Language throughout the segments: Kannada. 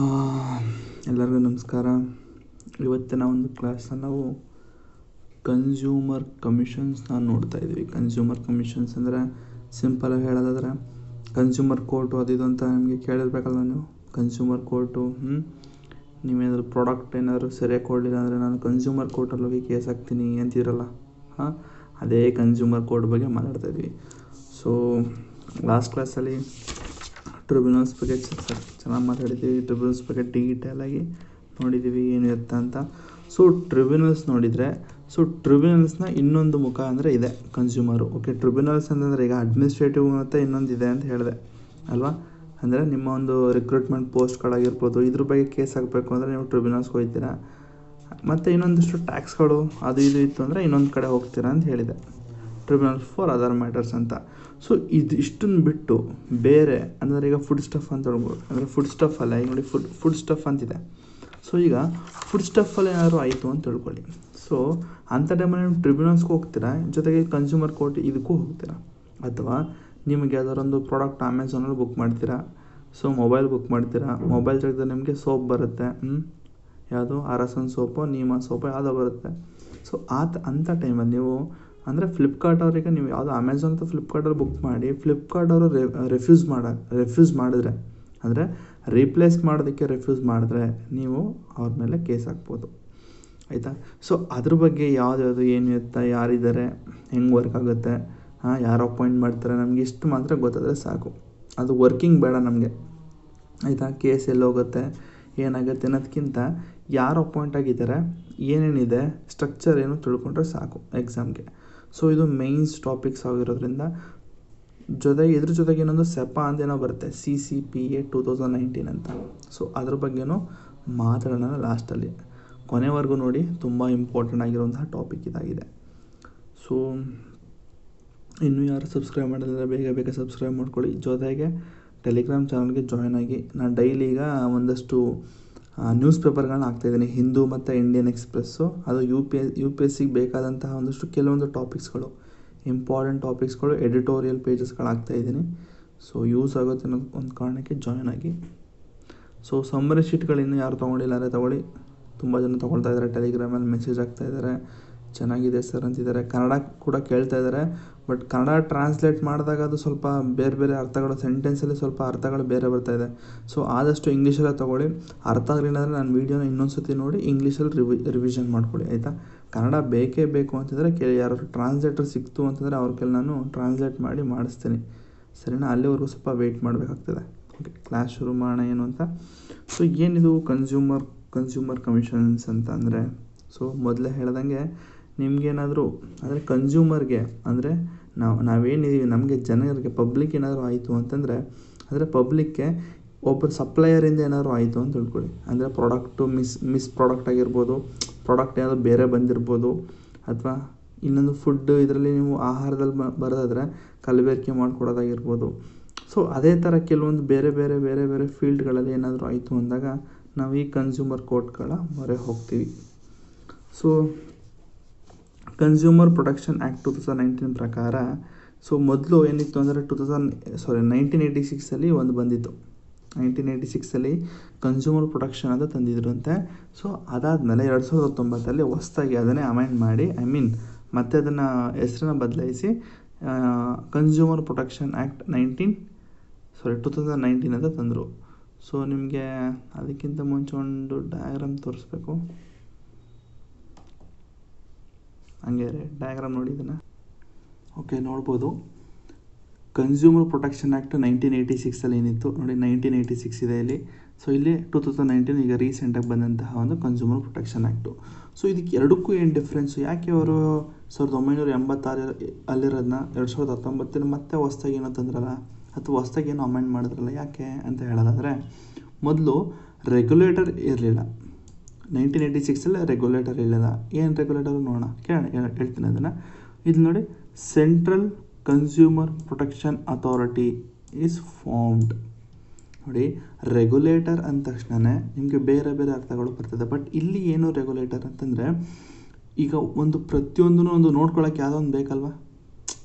ಆ, ಎಲ್ಲರಿಗೂ ನಮಸ್ಕಾರ. ಇವತ್ತಿನ ಒಂದು ಕ್ಲಾಸಲ್ಲಿ ನಾವು ಕನ್ಸ್ಯೂಮರ್ ಕಮಿಷನ್ಸ್ನ ನೋಡ್ತಾ ಇದ್ವಿ. ಕನ್ಸ್ಯೂಮರ್ ಕಮಿಷನ್ಸ್ ಅಂದರೆ ಸಿಂಪಲಾಗಿ ಹೇಳೋದಾದರೆ ಕನ್ಸ್ಯೂಮರ್ ಕೋರ್ಟು ಅದು ಇದು ಅಂತ ನಿಮಗೆ ಕೇಳಿರ್ಬೇಕಲ್ಲ. ನೀವು ಕನ್ಸ್ಯೂಮರ್ ಕೋರ್ಟು ನೀವೇನಾದರೂ ಪ್ರಾಡಕ್ಟ್ ಏನಾದರೂ ಸರಿಯಾಗಿ ಕೊಡಲಿಲ್ಲ ಅಂದರೆ ನಾನು ಕನ್ಸ್ಯೂಮರ್ ಕೋರ್ಟಲ್ಲಿ ಹೋಗಿ ಕೇಸ್ ಹಾಕ್ತೀನಿ ಅಂತಿರಲ್ಲ. ಅದೇ ಕನ್ಸ್ಯೂಮರ್ ಕೋರ್ಟ್ ಬಗ್ಗೆ ಮಾತಾಡ್ತಾಯಿದ್ವಿ. ಸೊ ಲಾಸ್ಟ್ ಕ್ಲಾಸಲ್ಲಿ ಟ್ರಿಬ್ಯುನಲ್ಸ್ ಬಗ್ಗೆ ಚೆನ್ನಾಗಿ ಮಾತಾಡಿದ್ದೀವಿ. ಟ್ರಿಬ್ಯುನಲ್ಸ್ ಬಗ್ಗೆ ಡೀಟೇಲಾಗಿ ನೋಡಿದ್ದೀವಿ ಏನಿರುತ್ತೆ ಅಂತ. ಸೊ ಟ್ರಿಬ್ಯುನಲ್ಸ್ ನೋಡಿದರೆ, ಸೊ ಟ್ರಿಬ್ಯುನಲ್ಸ್ನ ಇನ್ನೊಂದು ಮುಖ ಅಂದರೆ ಇದೆ ಕನ್ಸ್ಯೂಮರು. ಓಕೆ, ಟ್ರಿಬ್ಯುನಲ್ಸ್ ಅಂತಂದರೆ ಈಗ ಅಡ್ಮಿನಿಸ್ಟ್ರೇಟಿವ್ ಮತ್ತು ಇನ್ನೊಂದು ಇದೆ ಅಂತ ಹೇಳಿದೆ ಅಲ್ವಾ. ಅಂದರೆ ನಿಮ್ಮ ಒಂದು ರಿಕ್ರೂಟ್ಮೆಂಟ್ ಪೋಸ್ಟ್ಗಳಾಗಿರ್ಬೋದು, ಇದ್ರ ಬಗ್ಗೆ ಕೇಸ್ ಹಾಕಬೇಕು ಅಂದರೆ ನೀವು ಟ್ರಿಬ್ಯುನಲ್ಸ್ಗೆ ಹೋಗ್ತೀರಾ. ಮತ್ತು ಇನ್ನೊಂದಿಷ್ಟು ಟ್ಯಾಕ್ಸ್ಗಳು ಅದು ಇದು ಇತ್ತು ಅಂದರೆ ಇನ್ನೊಂದು ಕಡೆ ಹೋಗ್ತೀರಾ ಅಂತ ಹೇಳಿದೆ, ಟ್ರಿಬ್ಯುನಲ್ಸ್ ಫಾರ್ ಅದರ್ ಮ್ಯಾಟರ್ಸ್ ಅಂತ. ಸೊ ಇಷ್ಟನ್ನು ಬಿಟ್ಟು ಬೇರೆ ಅಂದರೆ ಈಗ ಫುಡ್ ಸ್ಟಫ್ ಅಂತ ಹೇಳ್ಬೋದು. ಅಂದರೆ ಫುಡ್ ಸ್ಟಫ್ ಅಲ್ಲ, ಈಗ ನೋಡಿ ಫುಡ್ ಸ್ಟಫ್ ಅಂತಿದೆ. ಸೊ ಈಗ ಫುಡ್ ಸ್ಟಫಲ್ಲಿ ಏನಾದ್ರು ಆಯಿತು ಅಂತ ತಿಳ್ಕೊಳ್ಳಿ. ಸೊ ಅಂಥ ಟೈಮಲ್ಲಿ ನೀವು ಟ್ರಿಬ್ಯುನಲ್ಸ್ಗೆ ಹೋಗ್ತೀರಾ, ಜೊತೆಗೆ ಕನ್ಸ್ಯೂಮರ್ ಕೋರ್ಟ್ ಇದಕ್ಕೂ ಹೋಗ್ತೀರಾ. ಅಥವಾ ನಿಮಗೆ ಯಾವ್ದಾರೊಂದು ಪ್ರಾಡಕ್ಟ್ ಅಮೆಝಾನಲ್ಲಿ ಬುಕ್ ಮಾಡ್ತೀರಾ. ಸೊ ಮೊಬೈಲ್ ಬುಕ್ ಮಾಡ್ತೀರಾ, ಮೊಬೈಲ್ ತೆಗೆದ್ರೆ ನಿಮಗೆ ಸೋಪ್ ಬರುತ್ತೆ. ಯಾವುದು ಅರಸನ್ ಸೋಪು, ನೀಮಾ ಸೋಪು ಯಾವುದೋ ಬರುತ್ತೆ. ಸೊ ಅಂಥ ಟೈಮಲ್ಲಿ ನೀವು ಅಂದರೆ ಫ್ಲಿಪ್ಕಾರ್ಟ್ ಅವರಿಗೆ ನೀವು ಯಾವುದೋ ಅಮೆಝಾನ್ ಅಥವಾ ಫ್ಲಿಪ್ಕಾರ್ಟಲ್ಲಿ ಬುಕ್ ಮಾಡಿ, ಫ್ಲಿಪ್ಕಾರ್ಟ್ ಅವರು ರೆಫ್ಯೂಸ್ ಮಾಡಿದ್ರೆ, ಅಂದರೆ ರೀಪ್ಲೇಸ್ ಮಾಡೋದಕ್ಕೆ ರೆಫ್ಯೂಸ್ ಮಾಡಿದ್ರೆ ನೀವು ಅವ್ರ ಮೇಲೆ ಕೇಸ್ ಹಾಕ್ಬೋದು, ಆಯಿತಾ. ಸೊ ಅದ್ರ ಬಗ್ಗೆ ಯಾವ್ದು ಏನು ಇರುತ್ತೆ, ಯಾರಿದ್ದಾರೆ, ಹೆಂಗೆ ವರ್ಕ್ ಆಗುತ್ತೆ, ಯಾರು ಅಪಾಯಿಂಟ್ ಮಾಡ್ತಾರೆ, ನಮಗೆ ಇಷ್ಟು ಮಾತ್ರ ಗೊತ್ತಾದರೆ ಸಾಕು. ಅದು ವರ್ಕಿಂಗ್ ಬೇಡ ನಮಗೆ, ಆಯಿತಾ. ಕೇಸ್ ಎಲ್ಲೋಗುತ್ತೆ ಏನಾಗುತ್ತೆ ಅನ್ನೋದಕ್ಕಿಂತ ಯಾರು ಅಪಾಯಿಂಟ್ ಆಗಿದ್ದಾರೆ, ಏನೇನಿದೆ, ಸ್ಟ್ರಕ್ಚರ್ ಏನು ತಿಳ್ಕೊಂಡ್ರೆ ಸಾಕು ಎಕ್ಸಾಮ್ಗೆ. ಸೊ ಇದು ಮೇನ್ಸ್ ಟಾಪಿಕ್ಸ್ ಆಗಿರೋದ್ರಿಂದ ಇದ್ರ ಜೊತೆಗೆ ಇನ್ನೊಂದು ಸೆಪಾ ಅಂತ ಏನೋ ಬರುತ್ತೆ, CCPA 2019 ಅಂತ. ಸೊ ಅದ್ರ ಬಗ್ಗೆನೂ ಮಾತಾಡೋಣ ಲಾಸ್ಟಲ್ಲಿ. ಕೊನೆವರೆಗೂ ನೋಡಿ, ತುಂಬ ಇಂಪಾರ್ಟೆಂಟ್ ಆಗಿರುವಂತಹ ಟಾಪಿಕ್ ಇದಾಗಿದೆ. ಸೊ ಇನ್ನೂ ಯಾರು ಸಬ್ಸ್ಕ್ರೈಬ್ ಮಾಡಿದ್ರೆ ಬೇಗ ಸಬ್ಸ್ಕ್ರೈಬ್ ಮಾಡ್ಕೊಳ್ಳಿ. ಜೊತೆಗೆ ಟೆಲಿಗ್ರಾಮ್ ಚಾನಲ್ಗೆ ಜಾಯ್ನ್ ಆಗಿ. ನಾನು ಡೈಲಿ ಈಗ ಒಂದಷ್ಟು ನ್ಯೂಸ್ ಪೇಪರ್ಗಳನ್ನ ಹಾಕ್ತಾಯಿದ್ದೀನಿ, ಹಿಂದೂ ಮತ್ತು ಇಂಡಿಯನ್ ಎಕ್ಸ್ಪ್ರೆಸ್ಸು. ಅದು ಯು ಪಿ ಎಸ್ ಸಿಗೆ ಬೇಕಾದಂತಹ ಒಂದಷ್ಟು ಕೆಲವೊಂದು ಟಾಪಿಕ್ಸ್ಗಳು, ಇಂಪಾರ್ಟೆಂಟ್ ಟಾಪಿಕ್ಸ್ಗಳು, ಎಡಿಟೋರಿಯಲ್ ಪೇಜಸ್ಗಳು ಹಾಕ್ತಾಯಿದ್ದೀನಿ. ಸೊ ಯೂಸ್ ಆಗುತ್ತೆ ಅನ್ನೋ ಒಂದು ಕಾರಣಕ್ಕೆ ಜಾಯ್ನ್ ಆಗಿ. ಸೊ ಸಮ್ಮರಿ ಶೀಟ್ಗಳಿನ್ನೂ ಯಾರು ತೊಗೊಂಡಿಲ್ಲ ಅಂದರೆ ತೊಗೊಳ್ಳಿ. ತುಂಬ ಜನ ತೊಗೊಳ್ತಾ ಇದ್ದಾರೆ, ಟೆಲಿಗ್ರಾಮಲ್ಲಿ ಮೆಸೇಜ್ ಆಗ್ತಾಯಿದ್ದಾರೆ, ಚೆನ್ನಾಗಿದೆ ಸರ್ ಅಂತಿದ್ದಾರೆ. ಕನ್ನಡ ಕೂಡ ಕೇಳ್ತಾ ಇದ್ದಾರೆ, ಬಟ್ ಕನ್ನಡ ಟ್ರಾನ್ಸ್ಲೇಟ್ ಮಾಡಿದಾಗ ಅದು ಸ್ವಲ್ಪ ಬೇರೆ ಅರ್ಥಗಳು, ಸೆಂಟೆನ್ಸಲ್ಲಿ ಸ್ವಲ್ಪ ಅರ್ಥಗಳು ಬೇರೆ ಬರ್ತಾಯಿದೆ. ಸೊ ಆದಷ್ಟು ಇಂಗ್ಲೀಷಲ್ಲೇ ತೊಗೊಳ್ಳಿ. ಅರ್ಥ ಆಗಲಿಲ್ಲ ಅಂದರೆ ನಾನು ವೀಡಿಯೋನ ಇನ್ನೊಂದು ಸತಿ ನೋಡಿ ಇಂಗ್ಲೀಷಲ್ಲಿ ರಿವಿಷನ್ ಮಾಡ್ಕೊಳ್ಳಿ, ಆಯಿತಾ. ಕನ್ನಡ ಬೇಕೇ ಬೇಕು ಅಂತಂದರೆ ಯಾರು ಟ್ರಾನ್ಸ್ಲೇಟರ್ ಸಿಕ್ತು ಅಂತಂದರೆ ಅವ್ರ ಕೈಲಿ ನಾನು ಟ್ರಾನ್ಸ್ಲೇಟ್ ಮಾಡಿ ಮಾಡಿಸ್ತೀನಿ, ಸರಿನಾ. ಅಲ್ಲಿವರೆಗೂ ಸ್ವಲ್ಪ ವೆಯ್ಟ್ ಮಾಡಬೇಕಾಗ್ತದೆ. ಓಕೆ, ಕ್ಲಾಸ್ ಶುರು ಮಾಡೋಣ ಏನು ಅಂತ. ಸೊ ಏನಿದು ಕನ್ಸ್ಯೂಮರ್ ಕಮಿಷನ್ಸ್ ಅಂತ ಅಂದರೆ, ಸೊ ಮೊದಲೇ ಹೇಳ್ದಂಗೆ ನಿಮಗೇನಾದರೂ ಅಂದರೆ ಕನ್ಸ್ಯೂಮರ್ಗೆ ಅಂದರೆ ನಾವೇನಿದ್ದೀವಿ, ನಮಗೆ ಜನರಿಗೆ ಪಬ್ಲಿಕ್ ಏನಾದರೂ ಆಯಿತು ಅಂತಂದರೆ, ಅಂದರೆ ಪಬ್ಲಿಕ್ಗೆ ಒಬ್ಬರು ಸಪ್ಲೈಯರಿಂದ ಏನಾದರೂ ಆಯಿತು ಅಂತ ತಿಳ್ಕೊಳ್ಳಿ. ಅಂದರೆ ಪ್ರಾಡಕ್ಟು ಮಿಸ್ ಪ್ರಾಡಕ್ಟ್ ಆಗಿರ್ಬೋದು, ಪ್ರಾಡಕ್ಟ್ ಏನಾದರೂ ಬೇರೆ ಬಂದಿರ್ಬೋದು, ಅಥವಾ ಇನ್ನೊಂದು ಫುಡ್ಡು ಇದರಲ್ಲಿ ನೀವು ಆಹಾರದಲ್ಲಿ ಬರೋದಾದರೆ ಕಲಬೆರಕೆ ಮಾಡಿಕೊಡೋದಾಗಿರ್ಬೋದು. ಸೊ ಅದೇ ಥರ ಕೆಲವೊಂದು ಬೇರೆ ಫೀಲ್ಡ್ಗಳಲ್ಲಿ ಏನಾದರೂ ಆಯಿತು ಅಂದಾಗ ನಾವು ಈ ಕನ್ಸ್ಯೂಮರ್ ಕೋರ್ಟ್ಗಳ ಮೊರೆ ಹೋಗ್ತೀವಿ. ಸೊ ಕನ್ಸ್ಯೂಮರ್ ಪ್ರೊಟೆಕ್ಷನ್ ಆ್ಯಕ್ಟ್ 2019 ಪ್ರಕಾರ, ಸೊ ಮೊದಲು ಏನಿತ್ತು ಅಂದರೆ 1986 ಒಂದು ಬಂದಿತ್ತು. 1986 ಕನ್ಸ್ಯೂಮರ್ ಪ್ರೊಟೆಕ್ಷನ್ ಅಂತ ತಂದಿದ್ರಂತೆ. ಸೊ ಅದಾದಮೇಲೆ 2019 ಹೊಸದಾಗಿ ಅದನ್ನೇ ಅಮೆಂಡ್ ಮಾಡಿ, ಮತ್ತೆ ಅದನ್ನು ಹೆಸರನ್ನ ಬದಲಾಯಿಸಿ ಕನ್ಸ್ಯೂಮರ್ ಪ್ರೊಟೆಕ್ಷನ್ ಆ್ಯಕ್ಟ್ 2019 ಅಂತ ತಂದರು. ಸೊ ನಿಮಗೆ ಅದಕ್ಕಿಂತ ಮುಂಚೆ ಒಂದು ಡಯಾಗ್ರಾಮ್ ತೋರಿಸ್ಬೇಕು, ಹಂಗೆ ಡಯಾಗ್ರಾಮ್ ನೋಡಿ ಇದನ್ನು. ಓಕೆ, ನೋಡ್ಬೋದು. ಕನ್ಸ್ಯೂಮರ್ ಪ್ರೊಟೆಕ್ಷನ್ ಆ್ಯಕ್ಟ್ 1986 ಏನಿತ್ತು ನೋಡಿ, 1986 ಇದೆ ಇಲ್ಲಿ. ಸೊ ಇಲ್ಲಿ 2019 ಈಗ ರೀಸೆಂಟಾಗಿ ಬಂದಂತಹ ಒಂದು ಕನ್ಸ್ಯೂಮರ್ ಪ್ರೊಟೆಕ್ಷನ್ ಆ್ಯಕ್ಟು. ಸೊ ಇದಕ್ಕೆ ಎರಡಕ್ಕೂ ಏನು ಡಿಫ್ರೆನ್ಸು, ಯಾಕೆ ಅವರು 1986 ಅಲ್ಲಿರೋದನ್ನ 2019 ಮತ್ತೆ ಹೊಸ್ದಾಗಿ ಏನೋ ತಂದ್ರಲ್ಲ, ಅಥವಾ ಹೊಸ್ದಾಗಿ ಏನೋ ಅಮೆಂಡ್ ಮಾಡಿದ್ರಲ್ಲ, ಯಾಕೆ ಅಂತ ಹೇಳೋದಾದರೆ, ಮೊದಲು ರೆಗ್ಯುಲೇಟರ್ ಇರಲಿಲ್ಲ. 1986 ರೆಗ್ಯುಲೇಟರ್ ಇರಲಿಲ್ಲ. ಏನು ರೆಗ್ಯುಲೇಟರ್ ನೋಡೋಣ, ಹೇಳ್ತೀನಿ ಅದನ್ನು. ಇದು ನೋಡಿ, central consumer protection authority is formed. ನೋಡಿ, ರೆಗ್ಯುಲೇಟರ್ ಅಂದ ತಕ್ಷಣವೇ ನಿಮಗೆ ಬೇರೆ ಅರ್ಥಗಳು ಬರ್ತದೆ. ಬಟ್ ಇಲ್ಲಿ ಏನು ರೆಗ್ಯುಲೇಟರ್ ಅಂತಂದರೆ, ಈಗ ಒಂದು ಪ್ರತಿಯೊಂದೂ ಒಂದು ನೋಡ್ಕೊಳ್ಳೋಕೆ ಯಾವುದೋ ಒಂದು ಬೇಕಲ್ವ.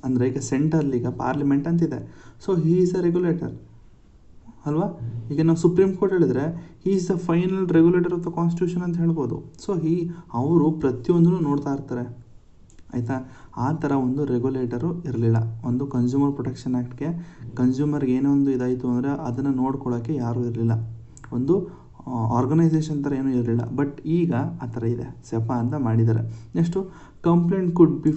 ಅಂದರೆ ಈಗ ಸೆಂಟ್ರಲ್ಲಿ ಈಗ ಪಾರ್ಲಿಮೆಂಟ್ ಅಂತಿದೆ, so he is a regulator ಅಲ್ವಾ? ಈಗ ನಾವು ಸುಪ್ರೀಂ ಕೋರ್ಟ್ ಹೇಳಿದ್ರೆ he is the final regulator of the constitution ಅಂತ ಹೇಳ್ಬೋದು. ಸೊ ಅವರು ಪ್ರತಿಯೊಂದನ್ನು ನೋಡ್ತಾ ಇರ್ತಾರೆ, ಆಯಿತಾ? ಆ ಥರ ಒಂದು ರೆಗ್ಯುಲೇಟರು ಇರಲಿಲ್ಲ. ಒಂದು ಕನ್ಸ್ಯೂಮರ್ ಪ್ರೊಟೆಕ್ಷನ್ ಆ್ಯಕ್ಟ್ಗೆ ಕನ್ಸ್ಯೂಮರ್ಗೆ ಏನೋ ಒಂದು ಇದಾಯಿತು ಅಂದರೆ ಅದನ್ನು ನೋಡ್ಕೊಳ್ಳೋಕ್ಕೆ ಯಾರೂ ಇರಲಿಲ್ಲ, ಒಂದು ಆರ್ಗನೈಸೇಷನ್ ಥರ ಏನೂ ಇರಲಿಲ್ಲ. ಬಟ್ ಈಗ ಆ ಥರ ಇದೆ, ಸೆಪಾ ಅಂತ ಮಾಡಿದ್ದಾರೆ. Next complaint could be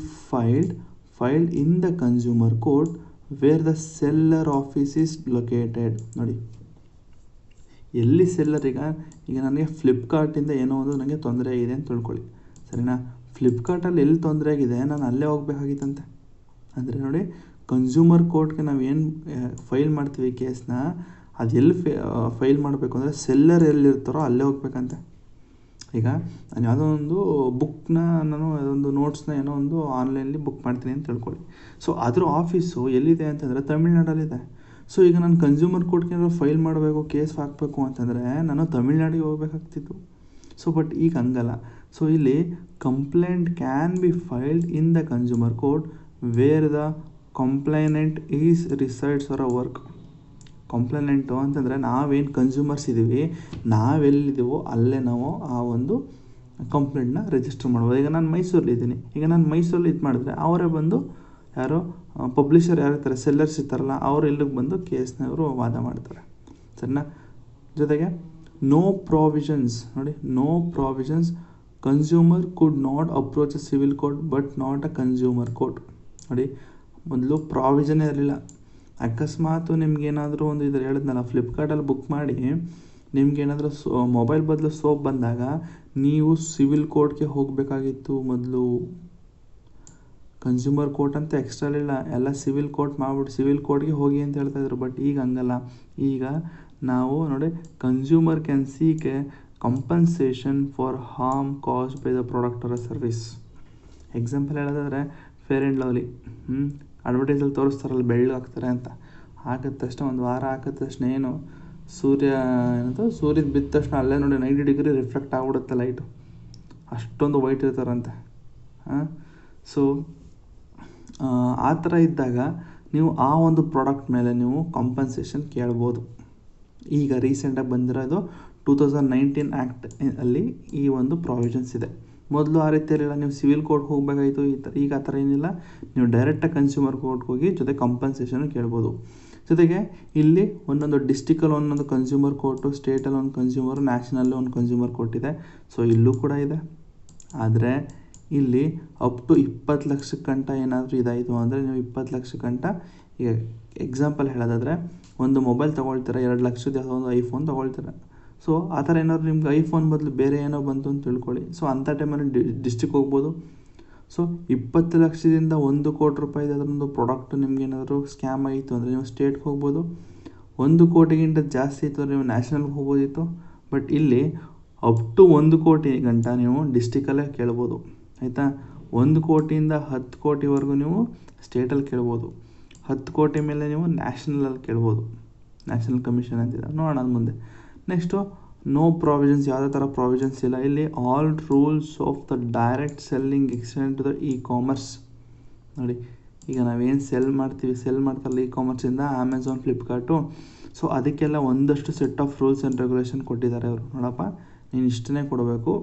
filed in the consumer court where the seller office is located. ನೋಡಿ, ಎಲ್ಲಿ ಸೆಲ್ಲರ್, ಈಗ ನನಗೆ ಫ್ಲಿಪ್ಕಾರ್ಟಿಂದ ಏನೋ ಒಂದು ನನಗೆ ತೊಂದರೆ ಆಗಿದೆ ಅಂತ ತಿಳ್ಕೊಳ್ಳಿ, ಸರಿನಾ? ಫ್ಲಿಪ್ಕಾರ್ಟಲ್ಲಿ ಎಲ್ಲಿ ತೊಂದರೆ ಆಗಿದೆ ನಾನು ಅಲ್ಲೇ ಹೋಗ್ಬೇಕಾಗಿತ್ತಂತೆ. ಅಂದರೆ ನೋಡಿ, ಕನ್ಸ್ಯೂಮರ್ ಕೋರ್ಟ್ಗೆ ನಾವು ಏನು ಫೈಲ್ ಮಾಡ್ತೀವಿ ಕೇಸ್ನ, ಅದು ಎಲ್ಲಿ ಫೈಲ್ ಮಾಡಬೇಕು ಅಂದರೆ ಸೆಲ್ಲರ್ ಎಲ್ಲಿರ್ತಾರೋ ಅಲ್ಲೇ ಹೋಗ್ಬೇಕಂತೆ. ಈಗ ನಾನು ಯಾವುದೋ ಒಂದು ಬುಕ್ನ, ನಾನು ಅದೊಂದು ನೋಟ್ಸ್ನ ಏನೋ ಒಂದು ಆನ್ಲೈನಲ್ಲಿ ಬುಕ್ ಮಾಡ್ತೀನಿ ಅಂತ ತಿಳ್ಕೊಳ್ಳಿ. ಸೊ ಅದ್ರ ಆಫೀಸು ಎಲ್ಲಿದೆ ಅಂತಂದರೆ ತಮಿಳ್ನಾಡಲ್ಲಿದೆ. ಸೊ ಈಗ ನಾನು ಕನ್ಸ್ಯೂಮರ್ ಕೋರ್ಟ್ಗೆ ಏನಾದ್ರು ಫೈಲ್ ಮಾಡಬೇಕು, ಕೇಸ್ ಹಾಕಬೇಕು ಅಂತಂದರೆ ನಾನು ತಮಿಳ್ನಾಡಿಗೆ ಹೋಗ್ಬೇಕಾಗ್ತಿತ್ತು. ಸೊ ಬಟ್ ಈಗ ಹಂಗಲ್ಲ. ಸೊ ಇಲ್ಲಿ complaint can be filed in the consumer court where the complainant is resides for a work. Complainant ಅಂತಂದರೆ ನಾವೇನು ಕನ್ಸ್ಯೂಮರ್ಸ್ ಇದ್ದೀವಿ, ನಾವೆಲ್ಲಿದ್ದೀವೋ ಅಲ್ಲೇ ನಾವು ಆ ಒಂದು ಕಂಪ್ಲೇಂಟ್ನ ರಿಜಿಸ್ಟರ್ ಮಾಡ್ಬೋದು. ಈಗ ನಾನು ಮೈಸೂರಲ್ಲಿದ್ದೀನಿ, ಈಗ ನಾನು ಮೈಸೂರಲ್ಲಿ ಇದು ಮಾಡಿದ್ರೆ ಅವರೇ ಬಂದು, ಯಾರೋ ಪಬ್ಲಿಷರ್ ಯಾರು ಇರ್ತಾರೆ, ಸೆಲ್ಲರ್ಸ್ ಇರ್ತಾರಲ್ಲ, ಅವರು ಇಲ್ಲಿಗೆ ಬಂದು ಕೇಸ್ನ ಅವರು ವಾದ ಮಾಡ್ತಾರೆ, ಸರಿನಾ? ಜೊತೆಗೆ ನೋ ಪ್ರಾವಿಷನ್ಸ್, ನೋಡಿ, no provisions consumer could not approach a civil court but not a consumer court. ನೋಡಿ, ಮೊದಲು ಪ್ರಾವಿಷನ್ನೇ ಇರಲಿಲ್ಲ. ಅಕಸ್ಮಾತು ನಿಮ್ಗೇನಾದರೂ ಒಂದು ಇದ್ರ ಹೇಳಿದ್ನಲ್ಲ, ಫ್ಲಿಪ್ಕಾರ್ಟಲ್ಲಿ ಬುಕ್ ಮಾಡಿ ನಿಮ್ಗೇನಾದರೂ ಮೊಬೈಲ್ ಬದಲು ಸೋಪ್ ಬಂದಾಗ ನೀವು ಸಿವಿಲ್ ಕೋರ್ಟ್ಗೆ ಹೋಗಬೇಕಾಗಿತ್ತು ಮೊದಲು. ಕನ್ಸ್ಯೂಮರ್ ಕೋರ್ಟ್ ಅಂತ ಎಕ್ಸ್ಟ್ರಾ ಇಲ್ಲ, ಎಲ್ಲ ಸಿವಿಲ್ ಕೋರ್ಟ್ ಮಾಡಿಬಿಟ್ಟು ಸಿವಿಲ್ ಕೋರ್ಟ್ಗೆ ಹೋಗಿ ಅಂತ ಹೇಳ್ತಾಯಿದ್ರು. ಬಟ್ ಈಗ ಹಂಗಲ್ಲ. ಈಗ ನಾವು ನೋಡಿ, consumer can seek a compensation for harm caused by the product or service. Example ಹೇಳೋದಾದರೆ ಫೇರ್ ಆ್ಯಂಡ್ ಲವ್ಲಿ, ಅಡ್ವರ್ಟೈಸಲ್ಲಿ ತೋರಿಸ್ತಾರಲ್ಲ ಬೆಳ್ಳಗಾಗ್ತಾರೆ ಅಂತ, ಹಾಕಿದ ತಕ್ಷಣ ಒಂದು ವಾರ ಹಾಕಿದ ತಕ್ಷಣ ಏನು ಸೂರ್ಯದ ಬಿದ್ದ ತಕ್ಷಣ ಅಲ್ಲೇ ನೋಡಿ 90 ಡಿಗ್ರಿ ರಿಫ್ಲೆಕ್ಟ್ ಆಗಿಬಿಡುತ್ತೆ ಲೈಟು, ಅಷ್ಟೊಂದು ವೈಟ್ ಇರ್ತಾರಂತೆ. ಸೊ ಆ ಥರ ಇದ್ದಾಗ ನೀವು ಆ ಒಂದು ಪ್ರಾಡಕ್ಟ್ ಮೇಲೆ ನೀವು ಕಾಂಪನ್ಸೇಷನ್ ಕೇಳ್ಬೋದು. ಈಗ ರೀಸೆಂಟಾಗಿ ಬಂದಿರೋದು 2019 ಆ್ಯಕ್ಟ್ ಅಲ್ಲಿ ಈ ಒಂದು ಪ್ರಾವಿಷನ್ಸ್ ಇದೆ. ಮೊದಲು ಆ ರೀತಿ ಇರಲಿಲ್ಲ, ನೀವು ಸಿವಿಲ್ ಕೋರ್ಟ್ ಹೋಗಬೇಕಾಯಿತು. ಈಗ ಆ ಥರ ಏನಿಲ್ಲ, ನೀವು ಡೈರೆಕ್ಟಾಗಿ ಕನ್ಸ್ಯೂಮರ್ ಕೋರ್ಟ್ಗೆ ಹೋಗಿ ಜೊತೆ ಕಾಂಪನ್ಸೇಷನ್ ಕೇಳ್ಬೋದು. ಜೊತೆಗೆ ಇಲ್ಲಿ ಒಂದೊಂದು ಡಿಸ್ಟಿಕಲ್ಲಿ ಒಂದೊಂದು ಕನ್ಸ್ಯೂಮರ್ ಕೋರ್ಟು, ಸ್ಟೇಟಲ್ಲಿ ಒಂದು ಕನ್ಸ್ಯೂಮರು, ನ್ಯಾಷನಲ್ಲಿ ಒಂದು ಕನ್ಸ್ಯೂಮರ್ ಕೋರ್ಟ್ ಇದೆ. ಸೊ ಇಲ್ಲೂ ಕೂಡ ಇದೆ. ಆದರೆ ಇಲ್ಲಿ ಅಪ್ ಟು 20 ಲಕ್ಷಕ್ಕೆ ಗಂಟ ಏನಾದರೂ ಇದಾಯಿತು ಅಂದರೆ, ನೀವು 20 ಲಕ್ಷಕ್ಕೆ ಗಂಟ, ಈಗ ಎಕ್ಸಾಂಪಲ್ ಹೇಳೋದಾದರೆ ಒಂದು ಮೊಬೈಲ್ ತೊಗೊಳ್ತೀರ, 2 ಲಕ್ಷದ ಯಾವುದೋ ಒಂದು ಐಫೋನ್ ತೊಗೊಳ್ತೀರ. ಸೊ ಆ ಥರ ಏನಾದ್ರು ನಿಮ್ಗೆ ಐಫೋನ್ ಬದಲು ಬೇರೆ ಏನೋ ಬಂತು ಅಂತ ತಿಳ್ಕೊಳ್ಳಿ. ಸೊ ಅಂಥ ಟೈಮಲ್ಲಿ ಡಿಸ್ಟಿಕ್ ಹೋಗ್ಬೋದು. ಸೊ 20 ಲಕ್ಷದಿಂದ 1 ಕೋಟಿ ರೂಪಾಯಿದು ಅದರೊಂದು ಪ್ರಾಡಕ್ಟು ನಿಮ್ಗೇನಾದರೂ ಸ್ಕ್ಯಾಮ್ ಆಗಿತ್ತು ಅಂದರೆ ನೀವು ಸ್ಟೇಟ್ಗೆ ಹೋಗ್ಬೋದು. 1 ಕೋಟಿಗಿಂತ ಜಾಸ್ತಿ ಇತ್ತು ಅಂದರೆ ನೀವು ನ್ಯಾಷನಲ್ಗೆ ಹೋಗ್ಬೋದಿತ್ತು. ಬಟ್ ಇಲ್ಲಿ ಅಪ್ ಟು 1 ಕೋಟಿ ಗಂಟ ನೀವು ಡಿಸ್ಟಿಕಲ್ಲೇ ಕೇಳ್ಬೋದು, ಆಯಿತಾ? 1 ಕೋಟಿಯಿಂದ 10 ಕೋಟಿವರೆಗೂ ನೀವು ಸ್ಟೇಟಲ್ಲಿ ಕೇಳ್ಬೋದು. 10 ಕೋಟಿ ಮೇಲೆ ನೀವು ನ್ಯಾಷನಲಲ್ಲಿ ಕೇಳ್ಬೋದು. ನ್ಯಾಷನಲ್ ಕಮಿಷನ್ ಅಂತಿದೆ, ನೋಡೋಣ ಅದು ಮುಂದೆ. ನೆಕ್ಸ್ಟು ನೋ ಪ್ರಾವಿಷನ್ಸ್, ಯಾವುದೇ ಥರ ಪ್ರಾವಿಷನ್ಸ್ ಇಲ್ಲ ಇಲ್ಲಿ. All rules of the direct selling extend to the e commerce. ನೋಡಿ, ಈಗ ನಾವೇನು ಸೆಲ್ ಮಾಡ್ತಾರಲ್ಲ ಇ ಕಾಮರ್ಸಿಂದ, ಅಮೆಝಾನ್, ಫ್ಲಿಪ್ಕಾರ್ಟು, ಸೊ ಅದಕ್ಕೆಲ್ಲ ಒಂದಷ್ಟು set of rules and regulation ಕೊಟ್ಟಿದ್ದಾರೆ ಅವರು. ನೋಡಪ್ಪ, ನೀನು ಇಷ್ಟನ್ನೇ ಕೊಡಬೇಕು,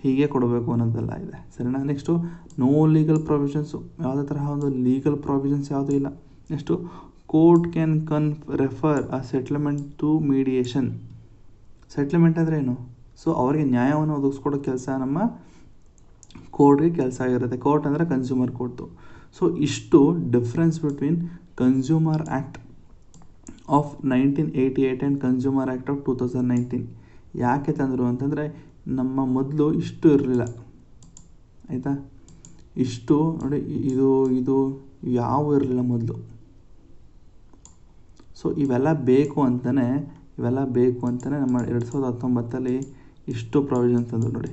ಹೀಗೆ ಕೊಡಬೇಕು ಅನ್ನೋದೆಲ್ಲ ಇದೆ, ಸರಿನಾ? ನೆಕ್ಸ್ಟು ನೋ ಲೀಗಲ್ ಪ್ರಾವಿಷನ್ಸು, ಯಾವುದೇ ತರಹ ಒಂದು ಲೀಗಲ್ ಪ್ರಾವಿಷನ್ಸ್ ಯಾವುದೂ ಇಲ್ಲ. Next court can refer a settlement to mediation. Settlement ಅಂದರೆ ಏನು? ಸೊ ಅವರಿಗೆ ನ್ಯಾಯವನ್ನು ಒದಗಿಸ್ಕೊಡೋ ಕೆಲಸ ನಮ್ಮ ಕೋರ್ಟ್ಗೆ ಕೆಲಸ ಆಗಿರುತ್ತೆ. ಕೋರ್ಟ್ ಅಂದರೆ ಕನ್ಸ್ಯೂಮರ್ ಕೋರ್ಟು. ಸೊ ಇಷ್ಟು difference between consumer act of 1988 and consumer act of 2019. ಯಾಕೆ ತಂದರು ಅಂತಂದರೆ, ನಮ್ಮ ಮೊದಲು ಇಷ್ಟು ಇರಲಿಲ್ಲ, ಆಯಿತಾ? ಇಷ್ಟು ನೋಡಿ, ಇದು ಯಾವ ಇರಲಿಲ್ಲ ಮೊದಲು. ಸೊ ಇವೆಲ್ಲ ಬೇಕು ಅಂತಲೇ ನಮ್ಮ 2019 ಇಷ್ಟು ಪ್ರಾವಿಷನ್ ತಂದರು ನೋಡಿ.